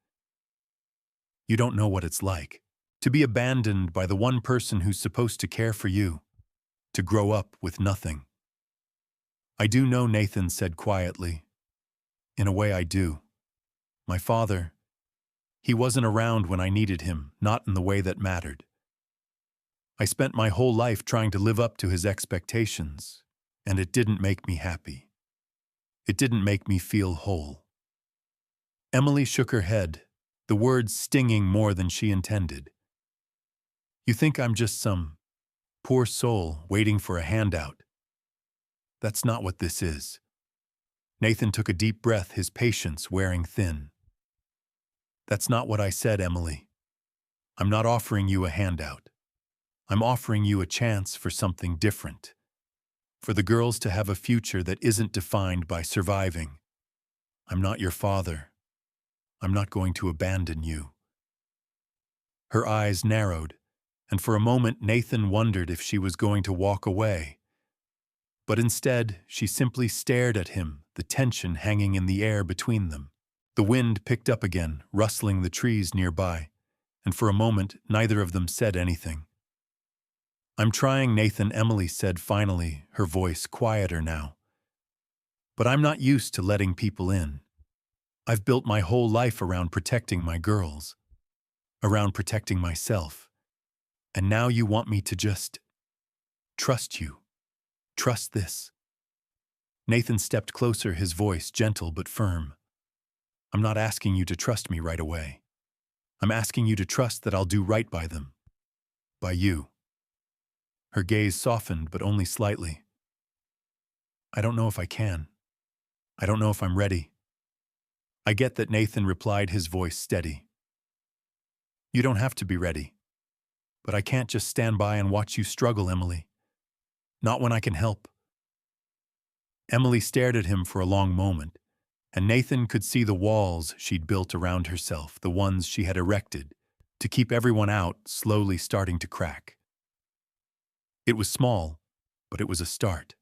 "You don't know what it's like. To be abandoned by the one person who's supposed to care for you. To grow up with nothing." "I do know," Nathan said quietly. "In a way I do. My father, he wasn't around when I needed him, not in the way that mattered. I spent my whole life trying to live up to his expectations, and it didn't make me happy. It didn't make me feel whole." Emily shook her head, the words stinging more than she intended. "You think I'm just some poor soul waiting for a handout. That's not what this is." Nathan took a deep breath, his patience wearing thin. "That's not what I said, Emily. I'm not offering you a handout. I'm offering you a chance for something different. For the girls to have a future that isn't defined by surviving. I'm not your father. I'm not going to abandon you." Her eyes narrowed, and for a moment Nathan wondered if she was going to walk away. But instead, she simply stared at him, the tension hanging in the air between them. The wind picked up again, rustling the trees nearby, and for a moment neither of them said anything. "I'm trying, Nathan," Emily said finally, her voice quieter now. "But I'm not used to letting people in. I've built my whole life around protecting my girls, around protecting myself. And now you want me to just trust you. Trust this." Nathan stepped closer, his voice gentle but firm. "I'm not asking you to trust me right away. I'm asking you to trust that I'll do right by them. By you." Her gaze softened, but only slightly. "I don't know if I can. I don't know if I'm ready." "I get that," Nathan replied, his voice steady. "You don't have to be ready. But I can't just stand by and watch you struggle, Emily. Not when I can help." Emily stared at him for a long moment, and Nathan could see the walls she'd built around herself, the ones she had erected, to keep everyone out, slowly starting to crack. It was small, but it was a start.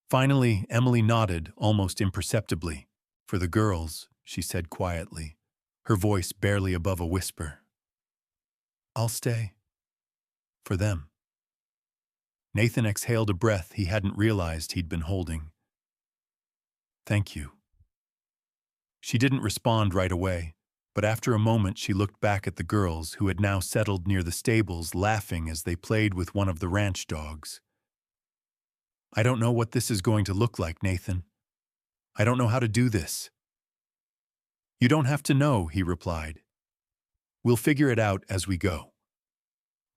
Finally, Emily nodded, almost imperceptibly. "For the girls," she said quietly, her voice barely above a whisper. "I'll stay. For them." Nathan exhaled a breath he hadn't realized he'd been holding. "Thank you." She didn't respond right away, but after a moment she looked back at the girls who had now settled near the stables, laughing as they played with one of the ranch dogs. "I don't know what this is going to look like, Nathan. I don't know how to do this." "You don't have to know," he replied. We'll figure it out as we go.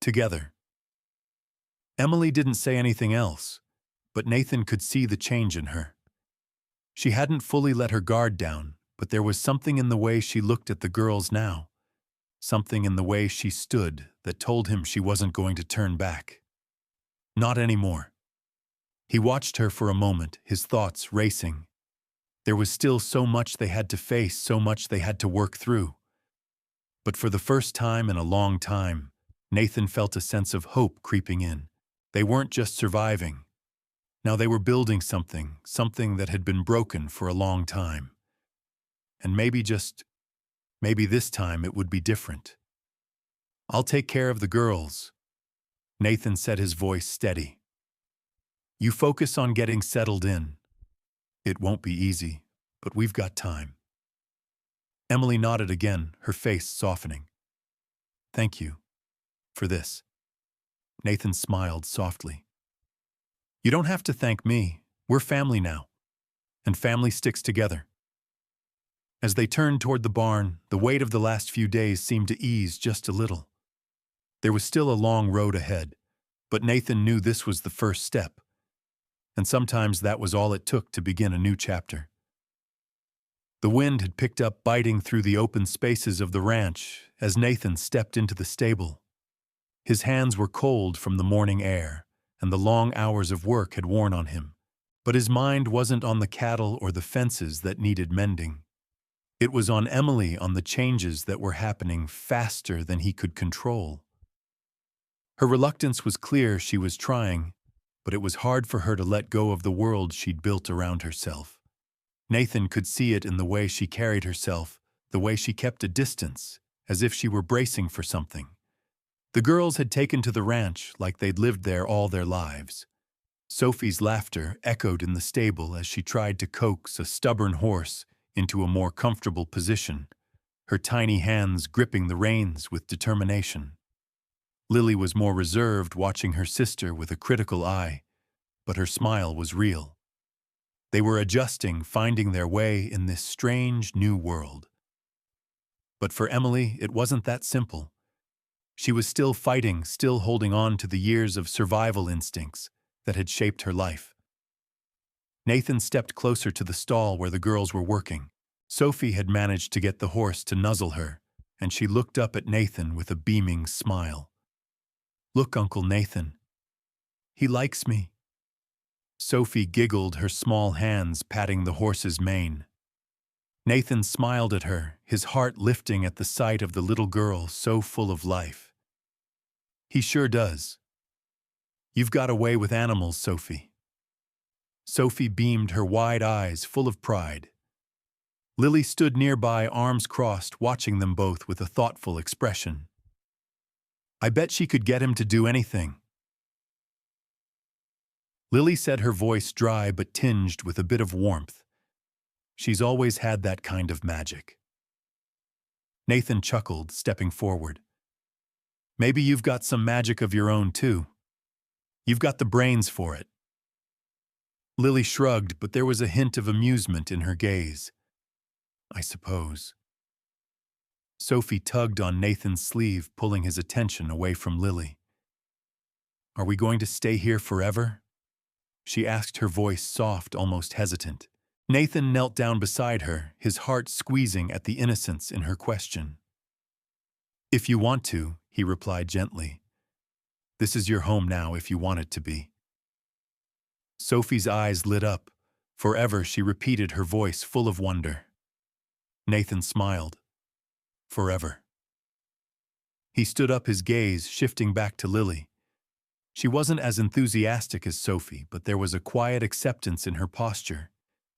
Together. Emily didn't say anything else, but Nathan could see the change in her. She hadn't fully let her guard down, but there was something in the way she looked at the girls now. Something in the way she stood that told him she wasn't going to turn back. Not anymore. He watched her for a moment, his thoughts racing. There was still so much they had to face, so much they had to work through. But for the first time in a long time, Nathan felt a sense of hope creeping in. They weren't just surviving. Now they were building something that had been broken for a long time. And maybe this time it would be different. I'll take care of the girls. Nathan said, his voice steady. You focus on getting settled in. It won't be easy, but we've got time. Emily nodded again, her face softening. Thank you for this. Nathan smiled softly. You don't have to thank me. We're family now. And family sticks together. As they turned toward the barn, the weight of the last few days seemed to ease just a little. There was still a long road ahead, but Nathan knew this was the first step. And sometimes that was all it took to begin a new chapter. The wind had picked up, biting through the open spaces of the ranch as Nathan stepped into the stable. His hands were cold from the morning air, and the long hours of work had worn on him. But his mind wasn't on the cattle or the fences that needed mending. It was on Emily, on the changes that were happening faster than he could control. Her reluctance was clear. She was trying, but it was hard for her to let go of the world she'd built around herself. Nathan could see it in the way she carried herself, the way she kept a distance, as if she were bracing for something. The girls had taken to the ranch like they'd lived there all their lives. Sophie's laughter echoed in the stable as she tried to coax a stubborn horse into a more comfortable position, her tiny hands gripping the reins with determination. Lily was more reserved, watching her sister with a critical eye, but her smile was real. They were adjusting, finding their way in this strange new world. But for Emily, it wasn't that simple. She was still fighting, still holding on to the years of survival instincts that had shaped her life. Nathan stepped closer to the stall where the girls were working. Sophie had managed to get the horse to nuzzle her, and she looked up at Nathan with a beaming smile. Look, Uncle Nathan. He likes me. Sophie giggled, her small hands patting the horse's mane. Nathan smiled at her, his heart lifting at the sight of the little girl so full of life. He sure does. You've got a way with animals, Sophie. Sophie beamed, her wide eyes full of pride. Lily stood nearby, arms crossed, watching them both with a thoughtful expression. I bet she could get him to do anything. Lily said, her voice dry but tinged with a bit of warmth. She's always had that kind of magic. Nathan chuckled, stepping forward. Maybe you've got some magic of your own, too. You've got the brains for it. Lily shrugged, but there was a hint of amusement in her gaze. I suppose. Sophie tugged on Nathan's sleeve, pulling his attention away from Lily. Are we going to stay here forever? She asked, her voice soft, almost hesitant. Nathan knelt down beside her, his heart squeezing at the innocence in her question. If you want to, he replied gently. This is your home now if you want it to be. Sophie's eyes lit up. Forever, she repeated, her voice full of wonder. Nathan smiled. Forever. He stood up, his gaze shifting back to Lily. She wasn't as enthusiastic as Sophie, but there was a quiet acceptance in her posture,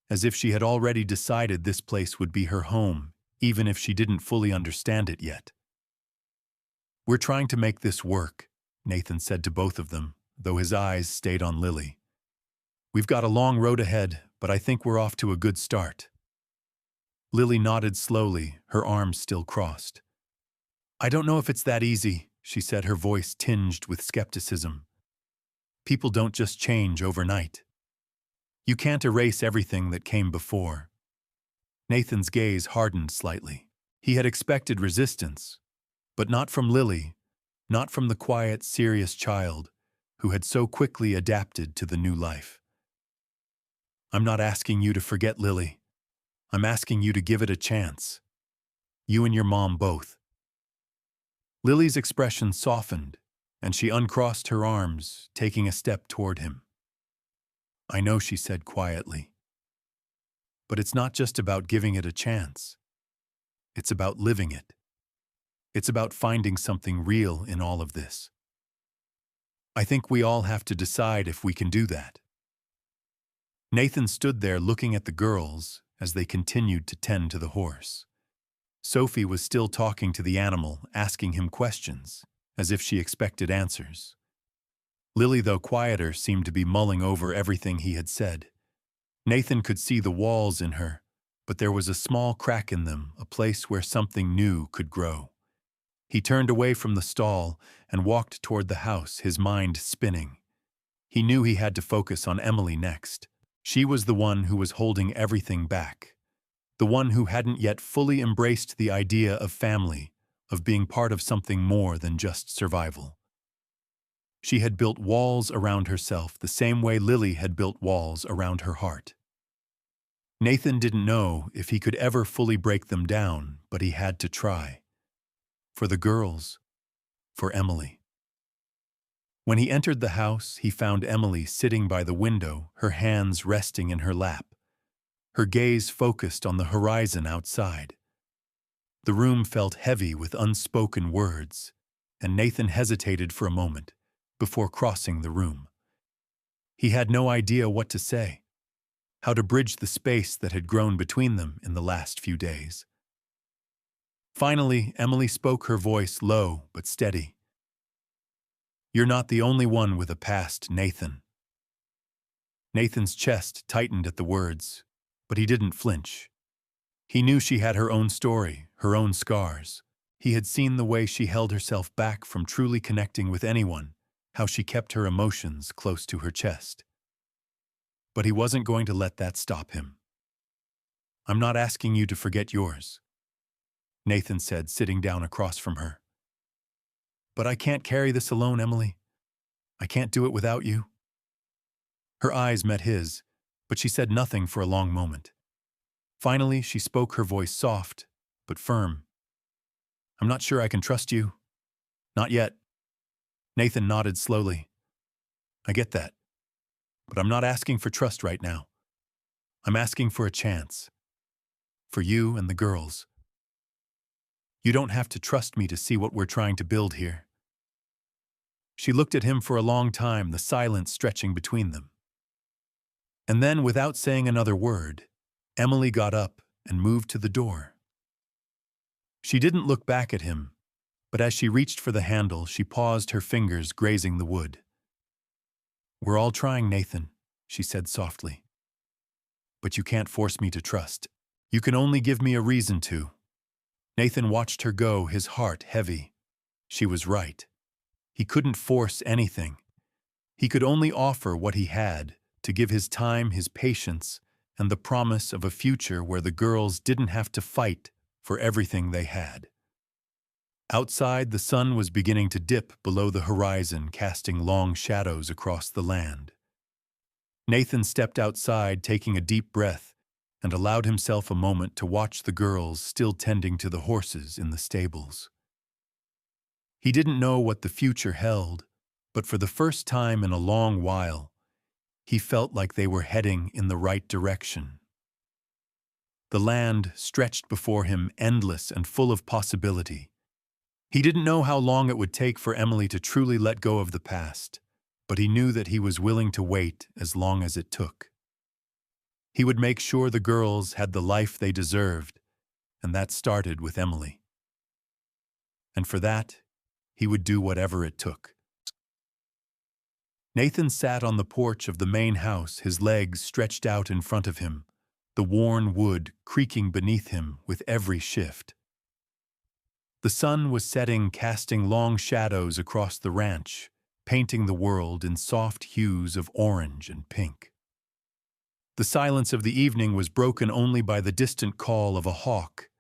as if she had already decided this place would be her home, even if she didn't fully understand it yet. We're trying to make this work, Nathan said to both of them, though his eyes stayed on Lily. We've got a long road ahead, but I think we're off to a good start. Lily nodded slowly, her arms still crossed. I don't know if it's that easy, she said, her voice tinged with skepticism. People don't just change overnight. You can't erase everything that came before. Nathan's gaze hardened slightly. He had expected resistance, But not from Lily, not from the quiet, serious child who had so quickly adapted to the new life. I'm not asking you to forget Lily. I'm asking you to give it a chance. You and your mom both. Lily's expression softened, and she uncrossed her arms, taking a step toward him. I know, she said quietly. But it's not just about giving it a chance. It's about living it. It's about finding something real in all of this. I think we all have to decide if we can do that. Nathan stood there looking at the girls as they continued to tend to the horse. Sophie was still talking to the animal, asking him questions, as if she expected answers. Lily, though quieter, seemed to be mulling over everything he had said. Nathan could see the walls in her, but there was a small crack in them, a place where something new could grow. He turned away from the stall and walked toward the house, his mind spinning. He knew he had to focus on Emily next. She was the one who was holding everything back. The one who hadn't yet fully embraced the idea of family, of being part of something more than just survival. She had built walls around herself the same way Lily had built walls around her heart. Nathan didn't know if he could ever fully break them down, but he had to try. For the girls, for Emily. When he entered the house, he found Emily sitting by the window, her hands resting in her lap, her gaze focused on the horizon outside. The room felt heavy with unspoken words, and Nathan hesitated for a moment before crossing the room. He had no idea what to say, how to bridge the space that had grown between them in the last few days. Finally, Emily spoke, her voice low but steady. You're not the only one with a past, Nathan. Nathan's chest tightened at the words, but he didn't flinch. He knew she had her own story, her own scars. He had seen the way she held herself back from truly connecting with anyone, how she kept her emotions close to her chest. But he wasn't going to let that stop him. I'm not asking you to forget yours, Nathan said, sitting down across from her. But I can't carry this alone, Emily. I can't do it without you. Her eyes met his, but she said nothing for a long moment. Finally, she spoke, her voice soft, but firm. I'm not sure I can trust you. Not yet. Nathan nodded slowly. I get that. But I'm not asking for trust right now. I'm asking for a chance. For you and the girls. You don't have to trust me to see what we're trying to build here. She looked at him for a long time, the silence stretching between them. And then, without saying another word, Emily got up and moved to the door. She didn't look back at him, but as she reached for the handle, she paused, her fingers grazing the wood. We're all trying, Nathan, she said softly. But you can't force me to trust. You can only give me a reason to. Nathan watched her go, his heart heavy. She was right. He couldn't force anything. He could only offer what he had, to give his time, his patience, and the promise of a future where the girls didn't have to fight for everything they had. Outside, the sun was beginning to dip below the horizon, casting long shadows across the land. Nathan stepped outside, taking a deep breath, and allowed himself a moment to watch the girls still tending to the horses in the stables. He didn't know what the future held, but for the first time in a long while, he felt like they were heading in the right direction. The land stretched before him, endless and full of possibility. He didn't know how long it would take for Emily to truly let go of the past, but he knew that he was willing to wait as long as it took. He would make sure the girls had the life they deserved, and that started with Emily. And for that, he would do whatever it took. Nathan sat on the porch of the main house, his legs stretched out in front of him, the worn wood creaking beneath him with every shift. The sun was setting, casting long shadows across the ranch, painting the world in soft hues of orange and pink. The silence of the evening was broken only by the distant call of a hawk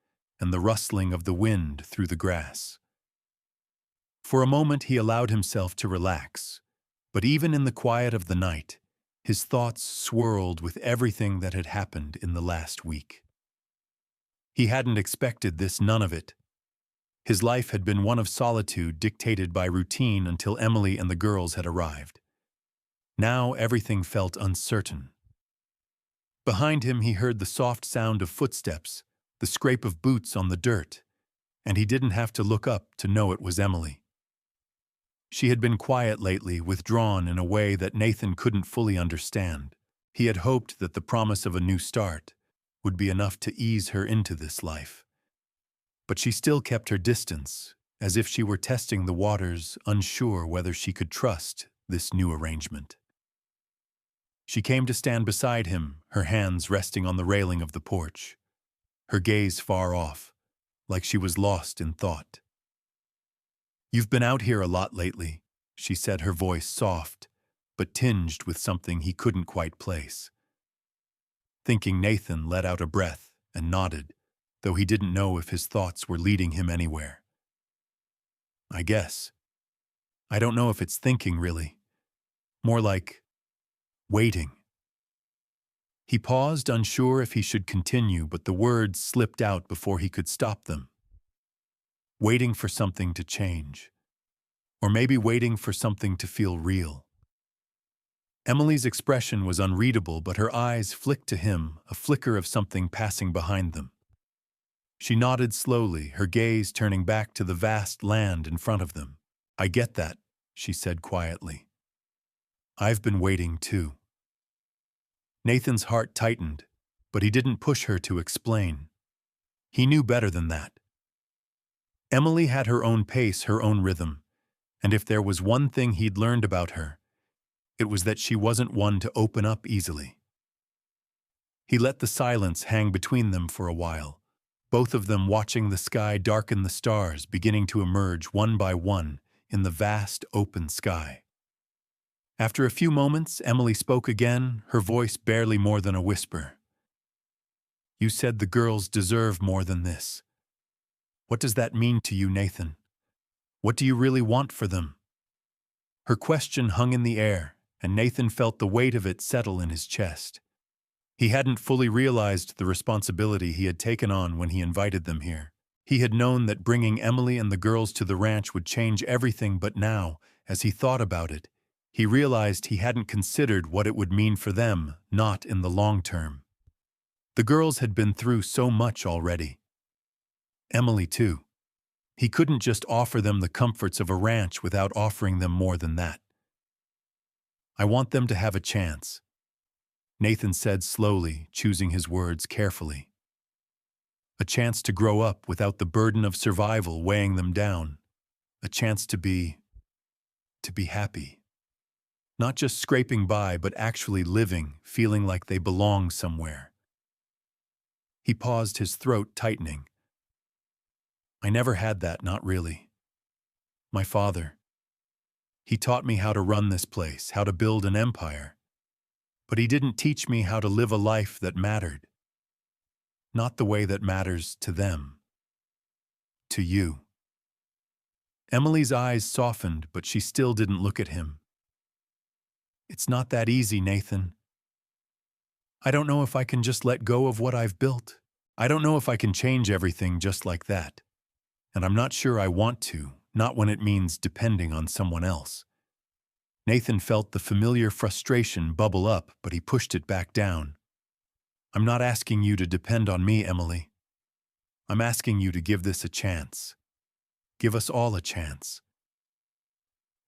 and the rustling of the wind through the grass. For a moment he allowed himself to relax, but even in the quiet of the night, his thoughts swirled with everything that had happened in the last week. He hadn't expected this, none of it. His life had been one of solitude dictated by routine until Emily and the girls had arrived. Now everything felt uncertain. Behind him he heard the soft sound of footsteps, the scrape of boots on the dirt, and he didn't have to look up to know it was Emily. She had been quiet lately, withdrawn in a way that Nathan couldn't fully understand. He had hoped that the promise of a new start would be enough to ease her into this life. But she still kept her distance, as if she were testing the waters, unsure whether she could trust this new arrangement. She came to stand beside him, her hands resting on the railing of the porch, her gaze far off, like she was lost in thought. "You've been out here a lot lately," she said, her voice soft, but tinged with something he couldn't quite place. Thinking Nathan let out a breath and nodded, though he didn't know if his thoughts were leading him anywhere. "I guess. I don't know if it's thinking, really. More like waiting." He paused, unsure if he should continue, but the words slipped out before he could stop them. Waiting for something to change. Or maybe waiting for something to feel real. Emily's expression was unreadable, but her eyes flicked to him, a flicker of something passing behind them. She nodded slowly, her gaze turning back to the vast land in front of them. "I get that," she said quietly. "I've been waiting too." Nathan's heart tightened, but he didn't push her to explain. He knew better than that. Emily had her own pace, her own rhythm, and if there was one thing he'd learned about her, it was that she wasn't one to open up easily. He let the silence hang between them for a while, both of them watching the sky darken, the stars beginning to emerge one by one in the vast open sky. After a few moments, Emily spoke again, her voice barely more than a whisper. "You said the girls deserve more than this. What does that mean to you, Nathan? What do you really want for them?" Her question hung in the air, and Nathan felt the weight of it settle in his chest. He hadn't fully realized the responsibility he had taken on when he invited them here. He had known that bringing Emily and the girls to the ranch would change everything, but now, as he thought about it, he realized he hadn't considered what it would mean for them, not in the long term. The girls had been through so much already. Emily, too. He couldn't just offer them the comforts of a ranch without offering them more than that. "I want them to have a chance," Nathan said slowly, choosing his words carefully. "A chance to grow up without the burden of survival weighing them down. A chance to be happy. Not just scraping by, but actually living, feeling like they belong somewhere." He paused, his throat tightening. "I never had that, not really. My father. He taught me how to run this place, how to build an empire. But he didn't teach me how to live a life that mattered. Not the way that matters to them. To you." Emily's eyes softened, but she still didn't look at him. "It's not that easy, Nathan. I don't know if I can just let go of what I've built. I don't know if I can change everything just like that. And I'm not sure I want to, not when it means depending on someone else." Nathan felt the familiar frustration bubble up, but he pushed it back down. "I'm not asking you to depend on me, Emily. I'm asking you to give this a chance. Give us all a chance."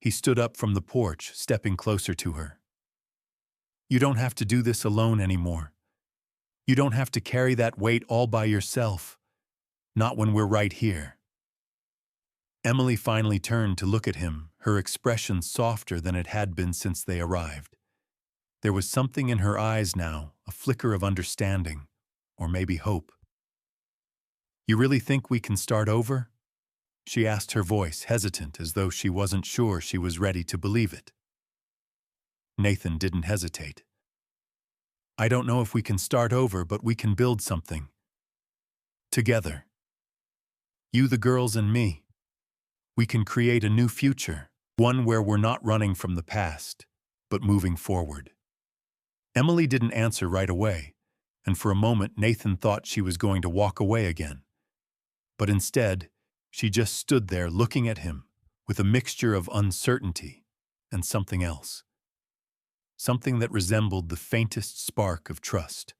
He stood up from the porch, stepping closer to her. "You don't have to do this alone anymore. You don't have to carry that weight all by yourself. Not when we're right here." Emily finally turned to look at him, her expression softer than it had been since they arrived. There was something in her eyes now, a flicker of understanding, or maybe hope. "You really think we can start over?" she asked, her voice hesitant, as though she wasn't sure she was ready to believe it. Nathan didn't hesitate. "I don't know if we can start over, but we can build something. Together. You, the girls, and me. We can create a new future, one where we're not running from the past, but moving forward. Emily didn't answer right away, and for a moment Nathan thought she was going to walk away again. But instead, she just stood there looking at him with a mixture of uncertainty and something else. Something that resembled the faintest spark of trust.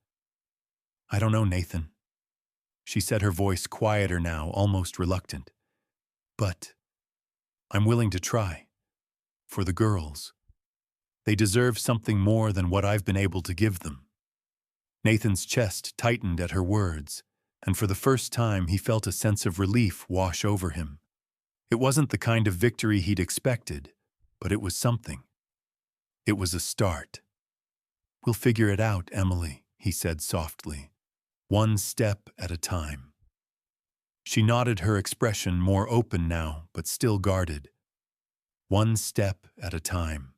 "I don't know, Nathan," she said, her voice quieter now, almost reluctant. "But I'm willing to try. For the girls. They deserve something more than what I've been able to give them." Nathan's chest tightened at her words, and for the first time he felt a sense of relief wash over him. It wasn't the kind of victory he'd expected, but it was something. It was a start. "We'll figure it out, Emily," he said softly. "One step at a time." She nodded, her expression more open now, but still guarded. One step at a time.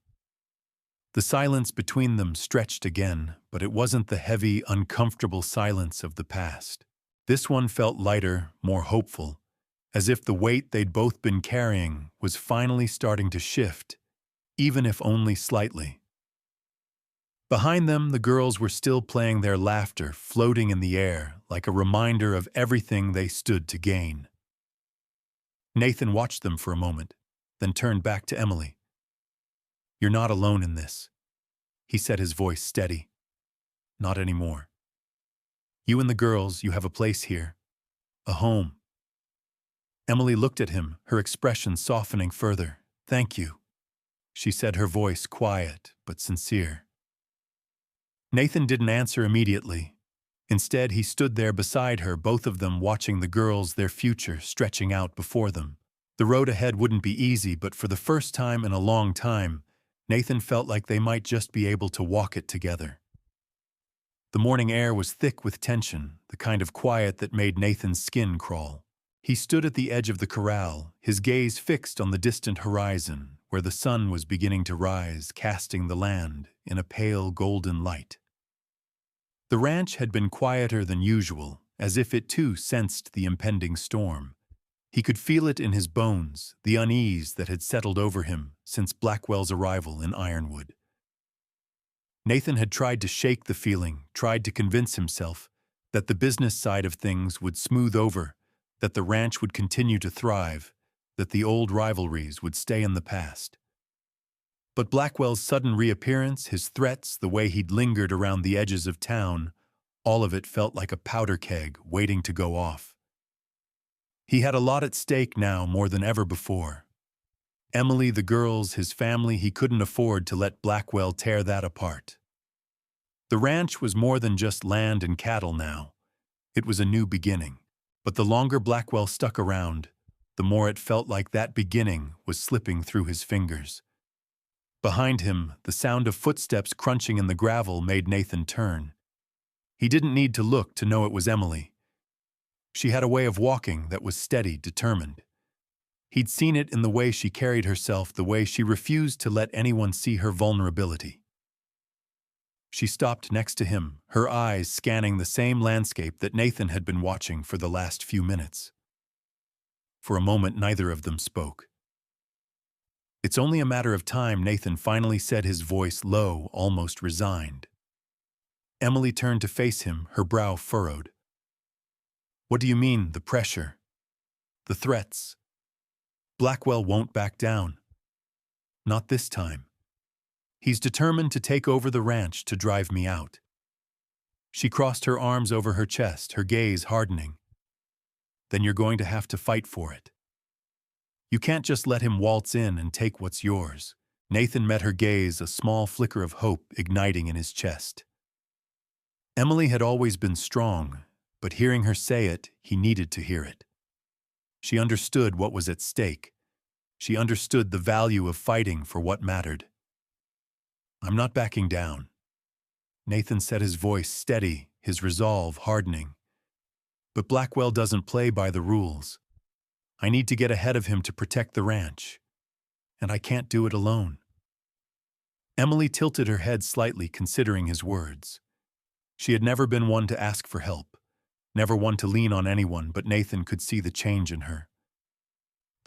The silence between them stretched again, but it wasn't the heavy, uncomfortable silence of the past. This one felt lighter, more hopeful, as if the weight they'd both been carrying was finally starting to shift, even if only slightly. Behind them, the girls were still playing, their laughter floating in the air like a reminder of everything they stood to gain. Nathan watched them for a moment, then turned back to Emily. "You're not alone in this," he said, his voice steady. "Not anymore. You and the girls, you have a place here. A home." Emily looked at him, her expression softening further. "Thank you," she said, her voice quiet but sincere. Nathan didn't answer immediately. Instead, he stood there beside her, both of them watching the girls, their future stretching out before them. The road ahead wouldn't be easy, but for the first time in a long time, Nathan felt like they might just be able to walk it together. The morning air was thick with tension, the kind of quiet that made Nathan's skin crawl. He stood at the edge of the corral, his gaze fixed on the distant horizon, where the sun was beginning to rise, casting the land in a pale golden light. The ranch had been quieter than usual, as if it too sensed the impending storm. He could feel it in his bones, the unease that had settled over him since Blackwell's arrival in Ironwood. Nathan had tried to shake the feeling, tried to convince himself that the business side of things would smooth over, that the ranch would continue to thrive, that the old rivalries would stay in the past. But Blackwell's sudden reappearance, his threats, the way he'd lingered around the edges of town, all of it felt like a powder keg waiting to go off. He had a lot at stake now, more than ever before. Emily, the girls, his family, he couldn't afford to let Blackwell tear that apart. The ranch was more than just land and cattle now. It was a new beginning. But the longer Blackwell stuck around, the more it felt like that beginning was slipping through his fingers. Behind him, the sound of footsteps crunching in the gravel made Nathan turn. He didn't need to look to know it was Emily. She had a way of walking that was steady, determined. He'd seen it in the way she carried herself, the way she refused to let anyone see her vulnerability. She stopped next to him, her eyes scanning the same landscape that Nathan had been watching for the last few minutes. For a moment, neither of them spoke. "It's only a matter of time," Nathan finally said, his voice low, almost resigned. Emily turned to face him, her brow furrowed. "What do you mean, the pressure? The threats?" "Blackwell won't back down. Not this time. He's determined to take over the ranch, to drive me out." She crossed her arms over her chest, her gaze hardening. "Then you're going to have to fight for it. You can't just let him waltz in and take what's yours." Nathan met her gaze, a small flicker of hope igniting in his chest. Emily had always been strong, but hearing her say it, he needed to hear it. She understood what was at stake. She understood the value of fighting for what mattered. "I'm not backing down," Nathan said, his voice steady, his resolve hardening. "But Blackwell doesn't play by the rules. I need to get ahead of him to protect the ranch. And I can't do it alone." Emily tilted her head slightly, considering his words. She had never been one to ask for help, never one to lean on anyone, but Nathan could see the change in her.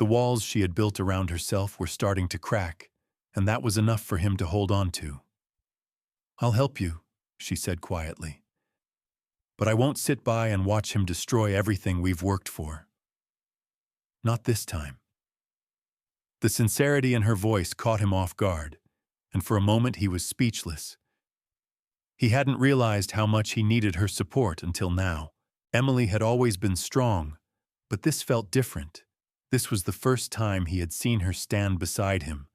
The walls she had built around herself were starting to crack, and that was enough for him to hold on to. "I'll help you," she said quietly. "But I won't sit by and watch him destroy everything we've worked for. Not this time." The sincerity in her voice caught him off guard, and for a moment he was speechless. He hadn't realized how much he needed her support until now. Emily had always been strong, but this felt different. This was the first time he had seen her stand beside him,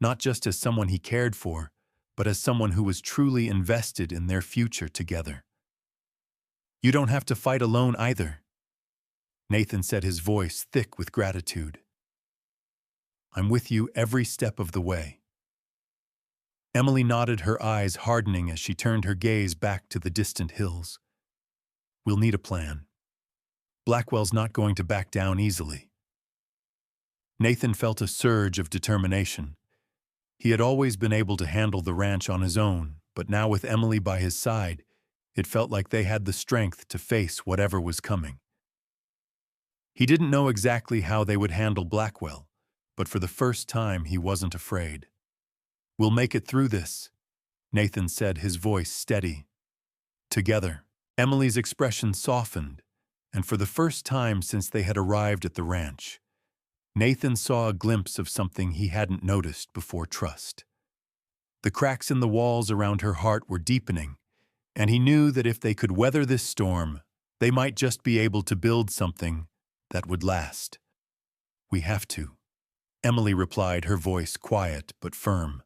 not just as someone he cared for, but as someone who was truly invested in their future together. "You don't have to fight alone either," Nathan said, his voice thick with gratitude. "I'm with you every step of the way." Emily nodded, her eyes hardening as she turned her gaze back to the distant hills. "We'll need a plan. Blackwell's not going to back down easily." Nathan felt a surge of determination. He had always been able to handle the ranch on his own, but now with Emily by his side, it felt like they had the strength to face whatever was coming. He didn't know exactly how they would handle Blackwell, but for the first time he wasn't afraid. "We'll make it through this," Nathan said, his voice steady. Together. Emily's expression softened, and for the first time since they had arrived at the ranch, Nathan saw a glimpse of something he hadn't noticed before: trust. The cracks in the walls around her heart were deepening, and he knew that if they could weather this storm, they might just be able to build something that would last. "We have to," Emily replied, her voice quiet but firm.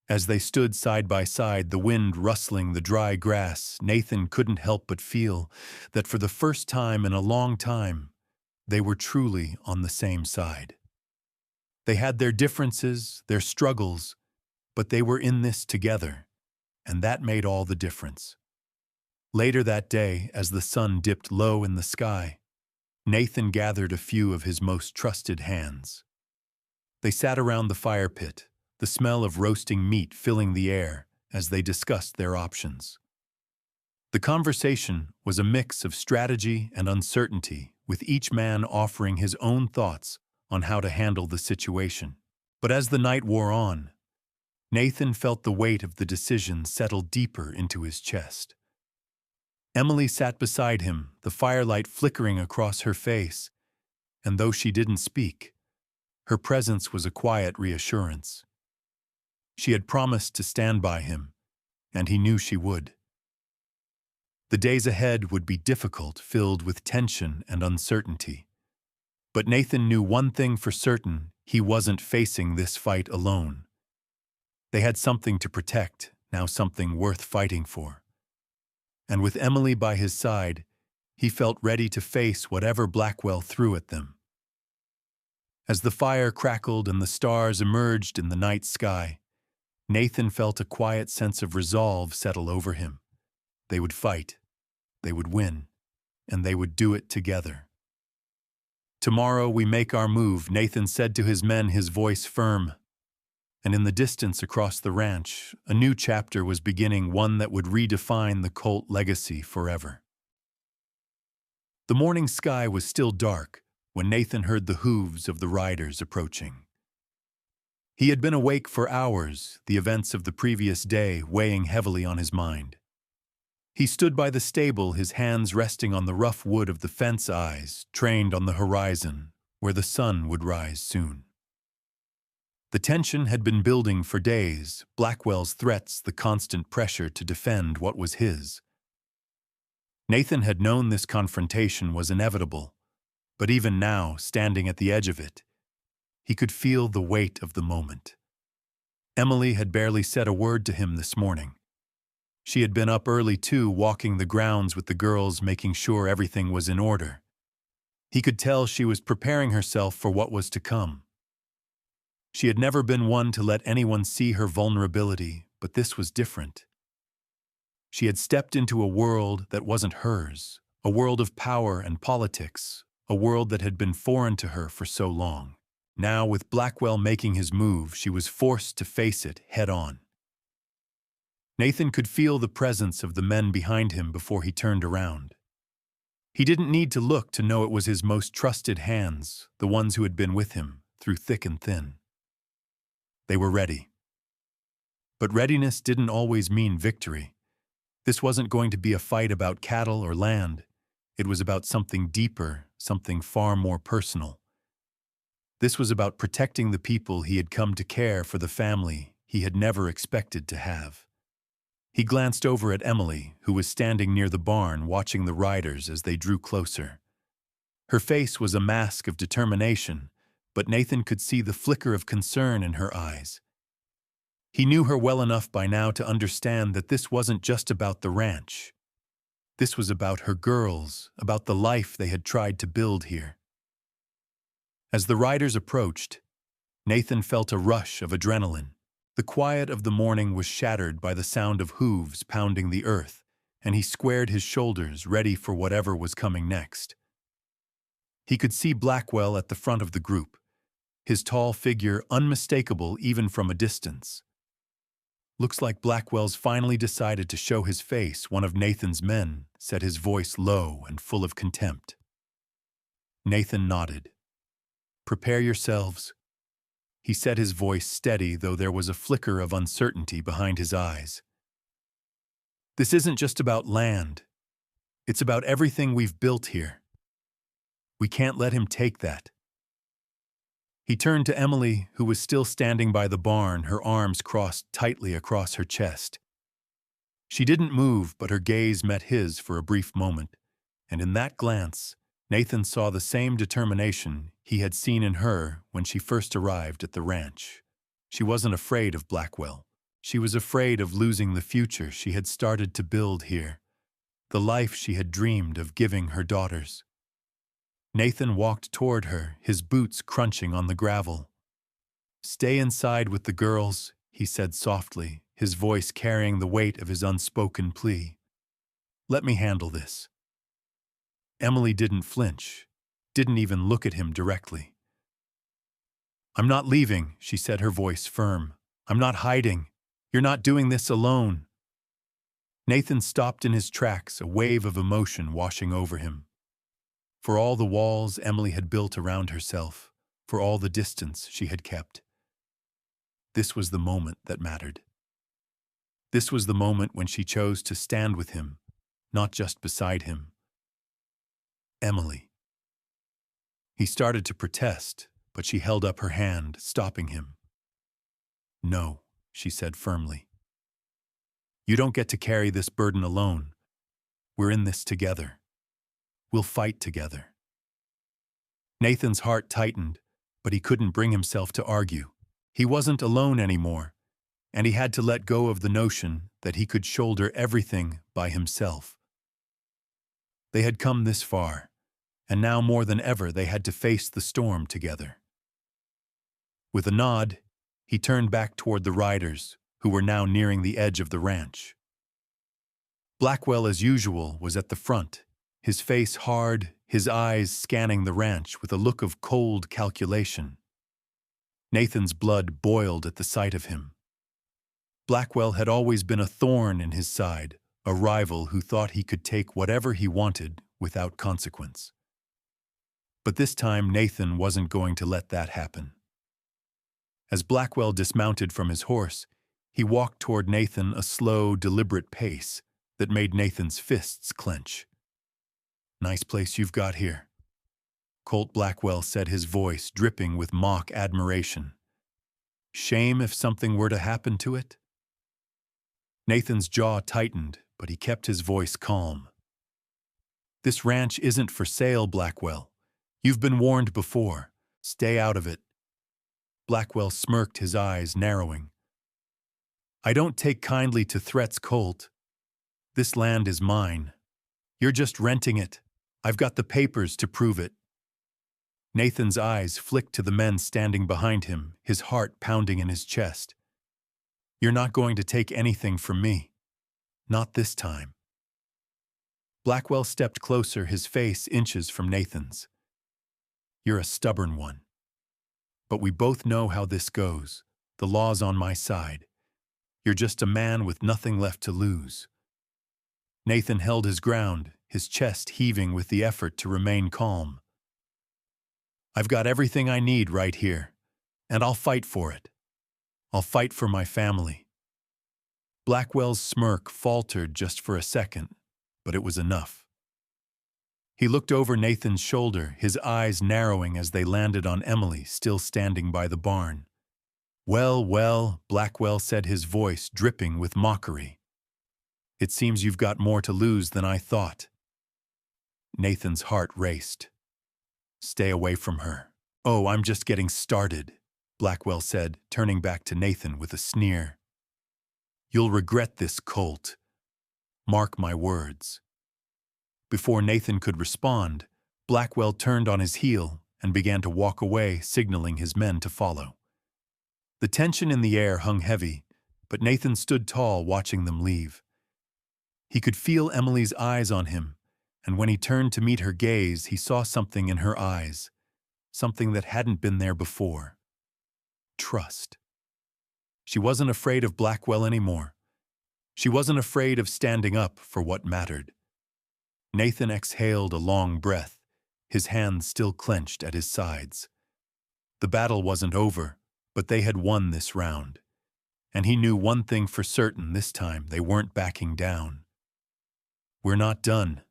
As they stood side by side, the wind rustling the dry grass, Nathan couldn't help but feel that for the first time in a long time, they were truly on the same side. They had their differences, their struggles, but they were in this together, and that made all the difference. Later that day, as the sun dipped low in the sky, Nathan gathered a few of his most trusted hands. They sat around the fire pit, the smell of roasting meat filling the air as they discussed their options. The conversation was a mix of strategy and uncertainty, with each man offering his own thoughts on how to handle the situation. But as the night wore on, Nathan felt the weight of the decision settle deeper into his chest. Emily sat beside him, the firelight flickering across her face, and though she didn't speak, her presence was a quiet reassurance. She had promised to stand by him, and he knew she would. The days ahead would be difficult, filled with tension and uncertainty. But Nathan knew one thing for certain: he wasn't facing this fight alone. They had something to protect, now something worth fighting for. And with Emily by his side, he felt ready to face whatever Blackwell threw at them. As the fire crackled and the stars emerged in the night sky, Nathan felt a quiet sense of resolve settle over him. They would fight, they would win, and they would do it together. "Tomorrow we make our move," Nathan said to his men, his voice firm. And in the distance across the ranch, a new chapter was beginning, one that would redefine the Colt legacy forever. The morning sky was still dark when Nathan heard the hooves of the riders approaching. He had been awake for hours, the events of the previous day weighing heavily on his mind. He stood by the stable, his hands resting on the rough wood of the fence, eyes trained on the horizon, where the sun would rise soon. The tension had been building for days, Blackwell's threats, the constant pressure to defend what was his. Nathan had known this confrontation was inevitable, but even now, standing at the edge of it, he could feel the weight of the moment. Emily had barely said a word to him this morning. She had been up early too, walking the grounds with the girls, making sure everything was in order. He could tell she was preparing herself for what was to come. She had never been one to let anyone see her vulnerability, but this was different. She had stepped into a world that wasn't hers, a world of power and politics, a world that had been foreign to her for so long. Now, with Blackwell making his move, she was forced to face it head-on. Nathan could feel the presence of the men behind him before he turned around. He didn't need to look to know it was his most trusted hands, the ones who had been with him through thick and thin. They were ready. But readiness didn't always mean victory. This wasn't going to be a fight about cattle or land. It was about something deeper, something far more personal. This was about protecting the people he had come to care for, the family he had never expected to have. He glanced over at Emily, who was standing near the barn watching the riders as they drew closer. Her face was a mask of determination, but Nathan could see the flicker of concern in her eyes. He knew her well enough by now to understand that this wasn't just about the ranch. This was about her girls, about the life they had tried to build here. As the riders approached, Nathan felt a rush of adrenaline. The quiet of the morning was shattered by the sound of hooves pounding the earth, and he squared his shoulders, ready for whatever was coming next. He could see Blackwell at the front of the group, his tall figure unmistakable even from a distance. "Looks like Blackwell's finally decided to show his face," one of Nathan's men said, his voice low and full of contempt. Nathan nodded. "Prepare yourselves." He said, his voice steady, though there was a flicker of uncertainty behind his eyes. "This isn't just about land. It's about everything we've built here. We can't let him take that." He turned to Emily, who was still standing by the barn, her arms crossed tightly across her chest. She didn't move, but her gaze met his for a brief moment, and in that glance, Nathan saw the same determination he had seen in her when she first arrived at the ranch. She wasn't afraid of Blackwell. She was afraid of losing the future she had started to build here, the life she had dreamed of giving her daughters. Nathan walked toward her, his boots crunching on the gravel. "Stay inside with the girls," he said softly, his voice carrying the weight of his unspoken plea. "Let me handle this." Emily didn't flinch, didn't even look at him directly. "I'm not leaving," she said, her voice firm. "I'm not hiding. You're not doing this alone." Nathan stopped in his tracks, a wave of emotion washing over him. For all the walls Emily had built around herself, for all the distance she had kept. This was the moment that mattered. This was the moment when she chose to stand with him, not just beside him. "Emily." He started to protest, but she held up her hand, stopping him. "No," she said firmly. "You don't get to carry this burden alone. We're in this together. We'll fight together." Nathan's heart tightened, but he couldn't bring himself to argue. He wasn't alone anymore, and he had to let go of the notion that he could shoulder everything by himself. They had come this far, and now more than ever they had to face the storm together. With a nod, he turned back toward the riders, who were now nearing the edge of the ranch. Blackwell, as usual, was at the front, his face hard, his eyes scanning the ranch with a look of cold calculation. Nathan's blood boiled at the sight of him. Blackwell had always been a thorn in his side, a rival who thought he could take whatever he wanted without consequence. But this time Nathan wasn't going to let that happen. As Blackwell dismounted from his horse, he walked toward Nathan, a slow, deliberate pace that made Nathan's fists clench. "Nice place you've got here," Colt Blackwell said, his voice dripping with mock admiration. "Shame if something were to happen to it?" Nathan's jaw tightened, but he kept his voice calm. "This ranch isn't for sale, Blackwell. You've been warned before. Stay out of it." Blackwell smirked, his eyes narrowing. "I don't take kindly to threats, Colt. This land is mine. You're just renting it. I've got the papers to prove it." Nathan's eyes flicked to the men standing behind him, his heart pounding in his chest. "You're not going to take anything from me. Not this time." Blackwell stepped closer, his face inches from Nathan's. "You're a stubborn one. But we both know how this goes. The law's on my side. You're just a man with nothing left to lose." Nathan held his ground, his chest heaving with the effort to remain calm. "I've got everything I need right here, and I'll fight for it. I'll fight for my family." Blackwell's smirk faltered just for a second, but it was enough. He looked over Nathan's shoulder, his eyes narrowing as they landed on Emily, still standing by the barn. "Well, well," Blackwell said, his voice dripping with mockery. "It seems you've got more to lose than I thought." Nathan's heart raced. "Stay away from her." "Oh, I'm just getting started," Blackwell said, turning back to Nathan with a sneer. "You'll regret this, Colt. Mark my words." Before Nathan could respond, Blackwell turned on his heel and began to walk away, signaling his men to follow. The tension in the air hung heavy, but Nathan stood tall watching them leave. He could feel Emily's eyes on him, and when he turned to meet her gaze, he saw something in her eyes, something that hadn't been there before. Trust. She wasn't afraid of Blackwell anymore. She wasn't afraid of standing up for what mattered. Nathan exhaled a long breath, his hands still clenched at his sides. The battle wasn't over, but they had won this round. And he knew one thing for certain this time: they weren't backing down. "We're not done,"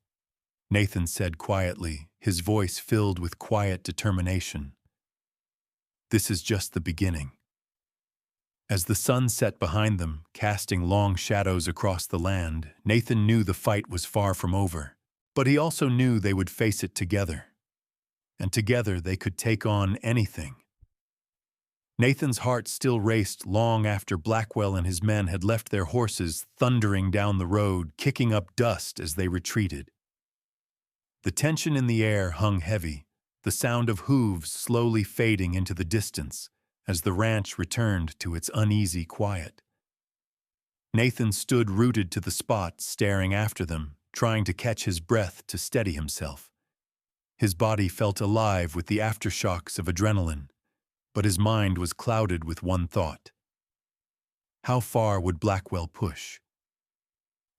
Nathan said quietly, his voice filled with quiet determination. "This is just the beginning." As the sun set behind them, casting long shadows across the land, Nathan knew the fight was far from over. But he also knew they would face it together. And together they could take on anything. Nathan's heart still raced long after Blackwell and his men had left their horses thundering down the road, kicking up dust as they retreated. The tension in the air hung heavy, the sound of hooves slowly fading into the distance as the ranch returned to its uneasy quiet. Nathan stood rooted to the spot, staring after them, trying to catch his breath to steady himself. His body felt alive with the aftershocks of adrenaline, but his mind was clouded with one thought. How far would Blackwell push?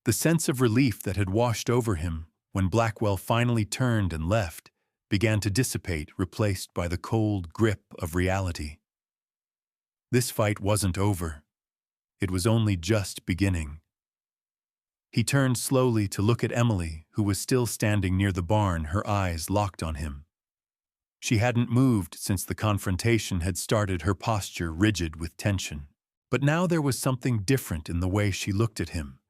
The sense of relief that had washed over him when Blackwell finally turned and left began to dissipate, replaced by the cold grip of reality. This fight wasn't over. It was only just beginning. He turned slowly to look at Emily, who was still standing near the barn, her eyes locked on him. She hadn't moved since the confrontation had started, her posture rigid with tension. But now there was something different in the way she looked at him,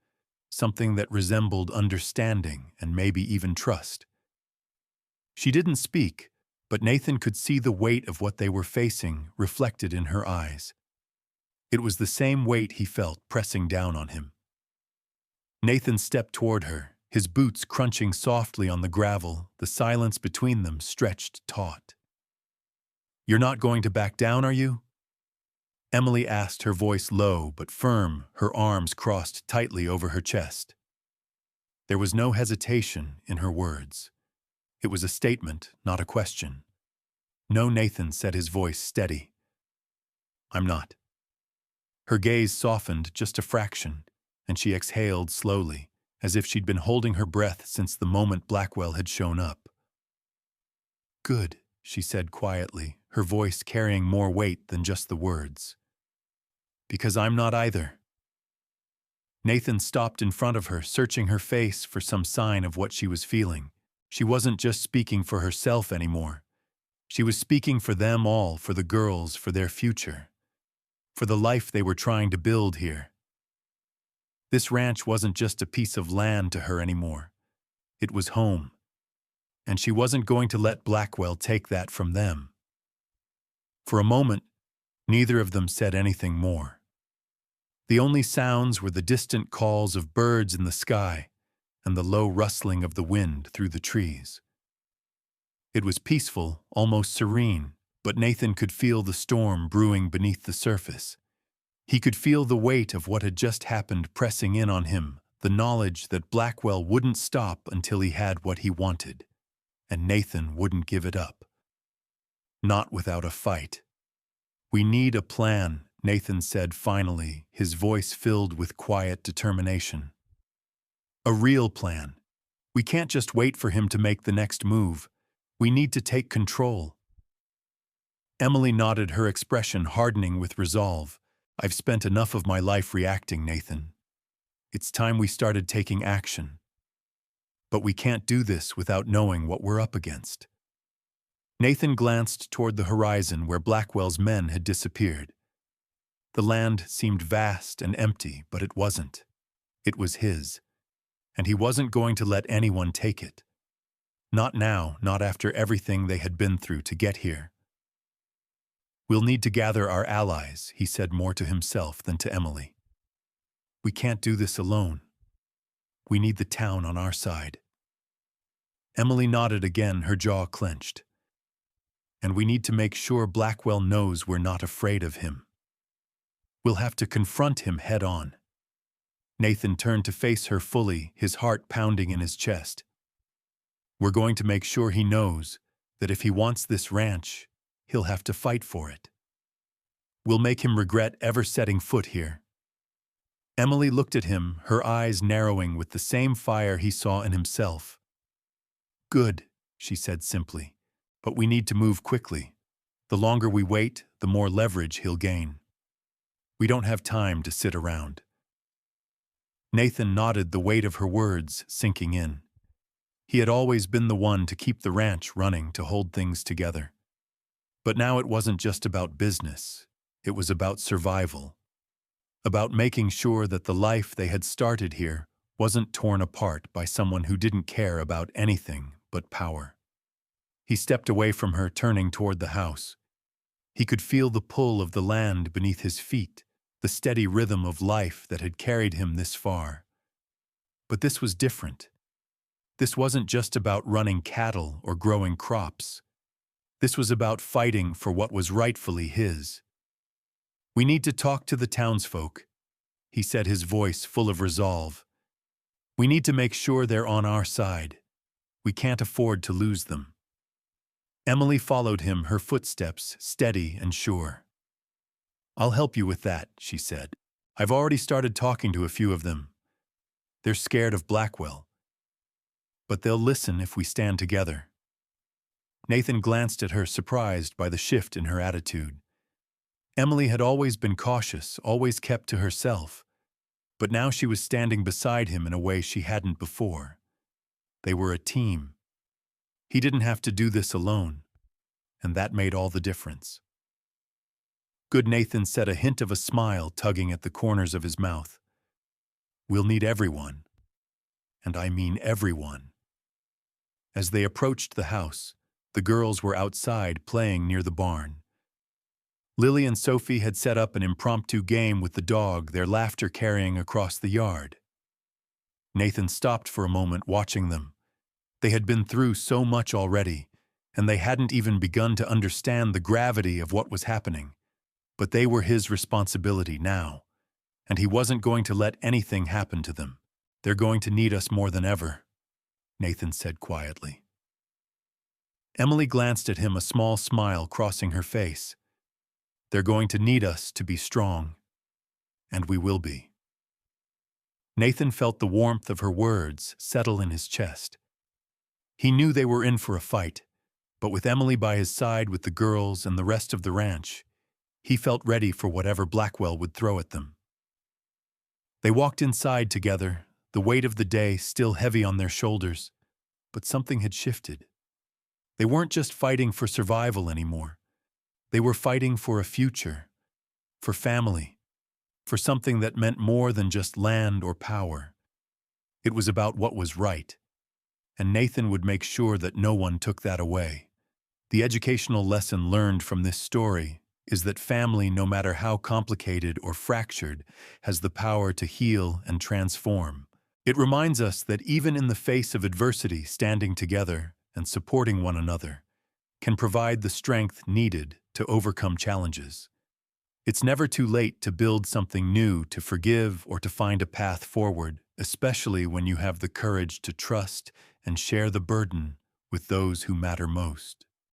something that resembled understanding and maybe even trust. She didn't speak, but Nathan could see the weight of what they were facing reflected in her eyes. It was the same weight he felt pressing down on him. Nathan stepped toward her, his boots crunching softly on the gravel, the silence between them stretched taut. "You're not going to back down, are you?" Emily asked, her voice low but firm, her arms crossed tightly over her chest. There was no hesitation in her words. It was a statement, not a question. "No," Nathan said, his voice steady. "I'm not." Her gaze softened just a fraction, and she exhaled slowly, as if she'd been holding her breath since the moment Blackwell had shown up. "Good," she said quietly, her voice carrying more weight than just the words. "Because I'm not either." Nathan stopped in front of her, searching her face for some sign of what she was feeling. She wasn't just speaking for herself anymore. She was speaking for them all, for the girls, for their future, for the life they were trying to build here. This ranch wasn't just a piece of land to her anymore. It was home. And she wasn't going to let Blackwell take that from them. For a moment, neither of them said anything more. The only sounds were the distant calls of birds in the sky and the low rustling of the wind through the trees. It was peaceful, almost serene, but Nathan could feel the storm brewing beneath the surface. He could feel the weight of what had just happened pressing in on him, the knowledge that Blackwell wouldn't stop until he had what he wanted, and Nathan wouldn't give it up. Not without a fight. "We need a plan," Nathan said finally, his voice filled with quiet determination. "A real plan. We can't just wait for him to make the next move. We need to take control. Emily nodded, her expression hardening with resolve. I've spent enough of my life reacting, Nathan. It's time we started taking action. But we can't do this without knowing what we're up against. Nathan glanced toward the horizon where Blackwell's men had disappeared. The land seemed vast and empty, but it wasn't. It was his. And he wasn't going to let anyone take it. Not now, not after everything they had been through to get here. We'll need to gather our allies, he said, more to himself than to Emily. We can't do this alone. We need the town on our side. Emily nodded again, her jaw clenched. And we need to make sure Blackwell knows we're not afraid of him. We'll have to confront him head on. Nathan turned to face her fully, his heart pounding in his chest. We're going to make sure he knows that if he wants this ranch, he'll have to fight for it. We'll make him regret ever setting foot here. Emily looked at him, her eyes narrowing with the same fire he saw in himself. Good, she said simply, but we need to move quickly. The longer we wait, the more leverage he'll gain. We don't have time to sit around. Nathan nodded, the weight of her words sinking in. He had always been the one to keep the ranch running, to hold things together. But now it wasn't just about business. It was about survival. About making sure that the life they had started here wasn't torn apart by someone who didn't care about anything but power. He stepped away from her, turning toward the house. He could feel the pull of the land beneath his feet, the steady rhythm of life that had carried him this far. But this was different. This wasn't just about running cattle or growing crops. This was about fighting for what was rightfully his. We need to talk to the townsfolk, he said, his voice full of resolve. We need to make sure they're on our side. We can't afford to lose them. Emily followed him, her footsteps steady and sure. I'll help you with that, she said. I've already started talking to a few of them. They're scared of Blackwell. But they'll listen if we stand together. Nathan glanced at her, surprised by the shift in her attitude. Emily had always been cautious, always kept to herself. But now she was standing beside him in a way she hadn't before. They were a team. He didn't have to do this alone, and that made all the difference. Good, Nathan said, a hint of a smile tugging at the corners of his mouth. We'll need everyone, and I mean everyone. As they approached the house, the girls were outside playing near the barn. Lily and Sophie had set up an impromptu game with the dog, their laughter carrying across the yard. Nathan stopped for a moment, watching them. They had been through so much already, and they hadn't even begun to understand the gravity of what was happening. But they were his responsibility now, and he wasn't going to let anything happen to them. They're going to need us more than ever, Nathan said quietly. Emily glanced at him, a small smile crossing her face. They're going to need us to be strong, and we will be. Nathan felt the warmth of her words settle in his chest. He knew they were in for a fight, but with Emily by his side, with the girls and the rest of the ranch, he felt ready for whatever Blackwell would throw at them. They walked inside together, the weight of the day still heavy on their shoulders, but something had shifted. They weren't just fighting for survival anymore. They were fighting for a future, for family, for something that meant more than just land or power. It was about what was right, and Nathan would make sure that no one took that away. The educational lesson learned from this story is that family, no matter how complicated or fractured, has the power to heal and transform. It reminds us that even in the face of adversity, standing together and supporting one another can provide the strength needed to overcome challenges. It's never too late to build something new, to forgive, or to find a path forward, especially when you have the courage to trust and share the burden with those who matter most.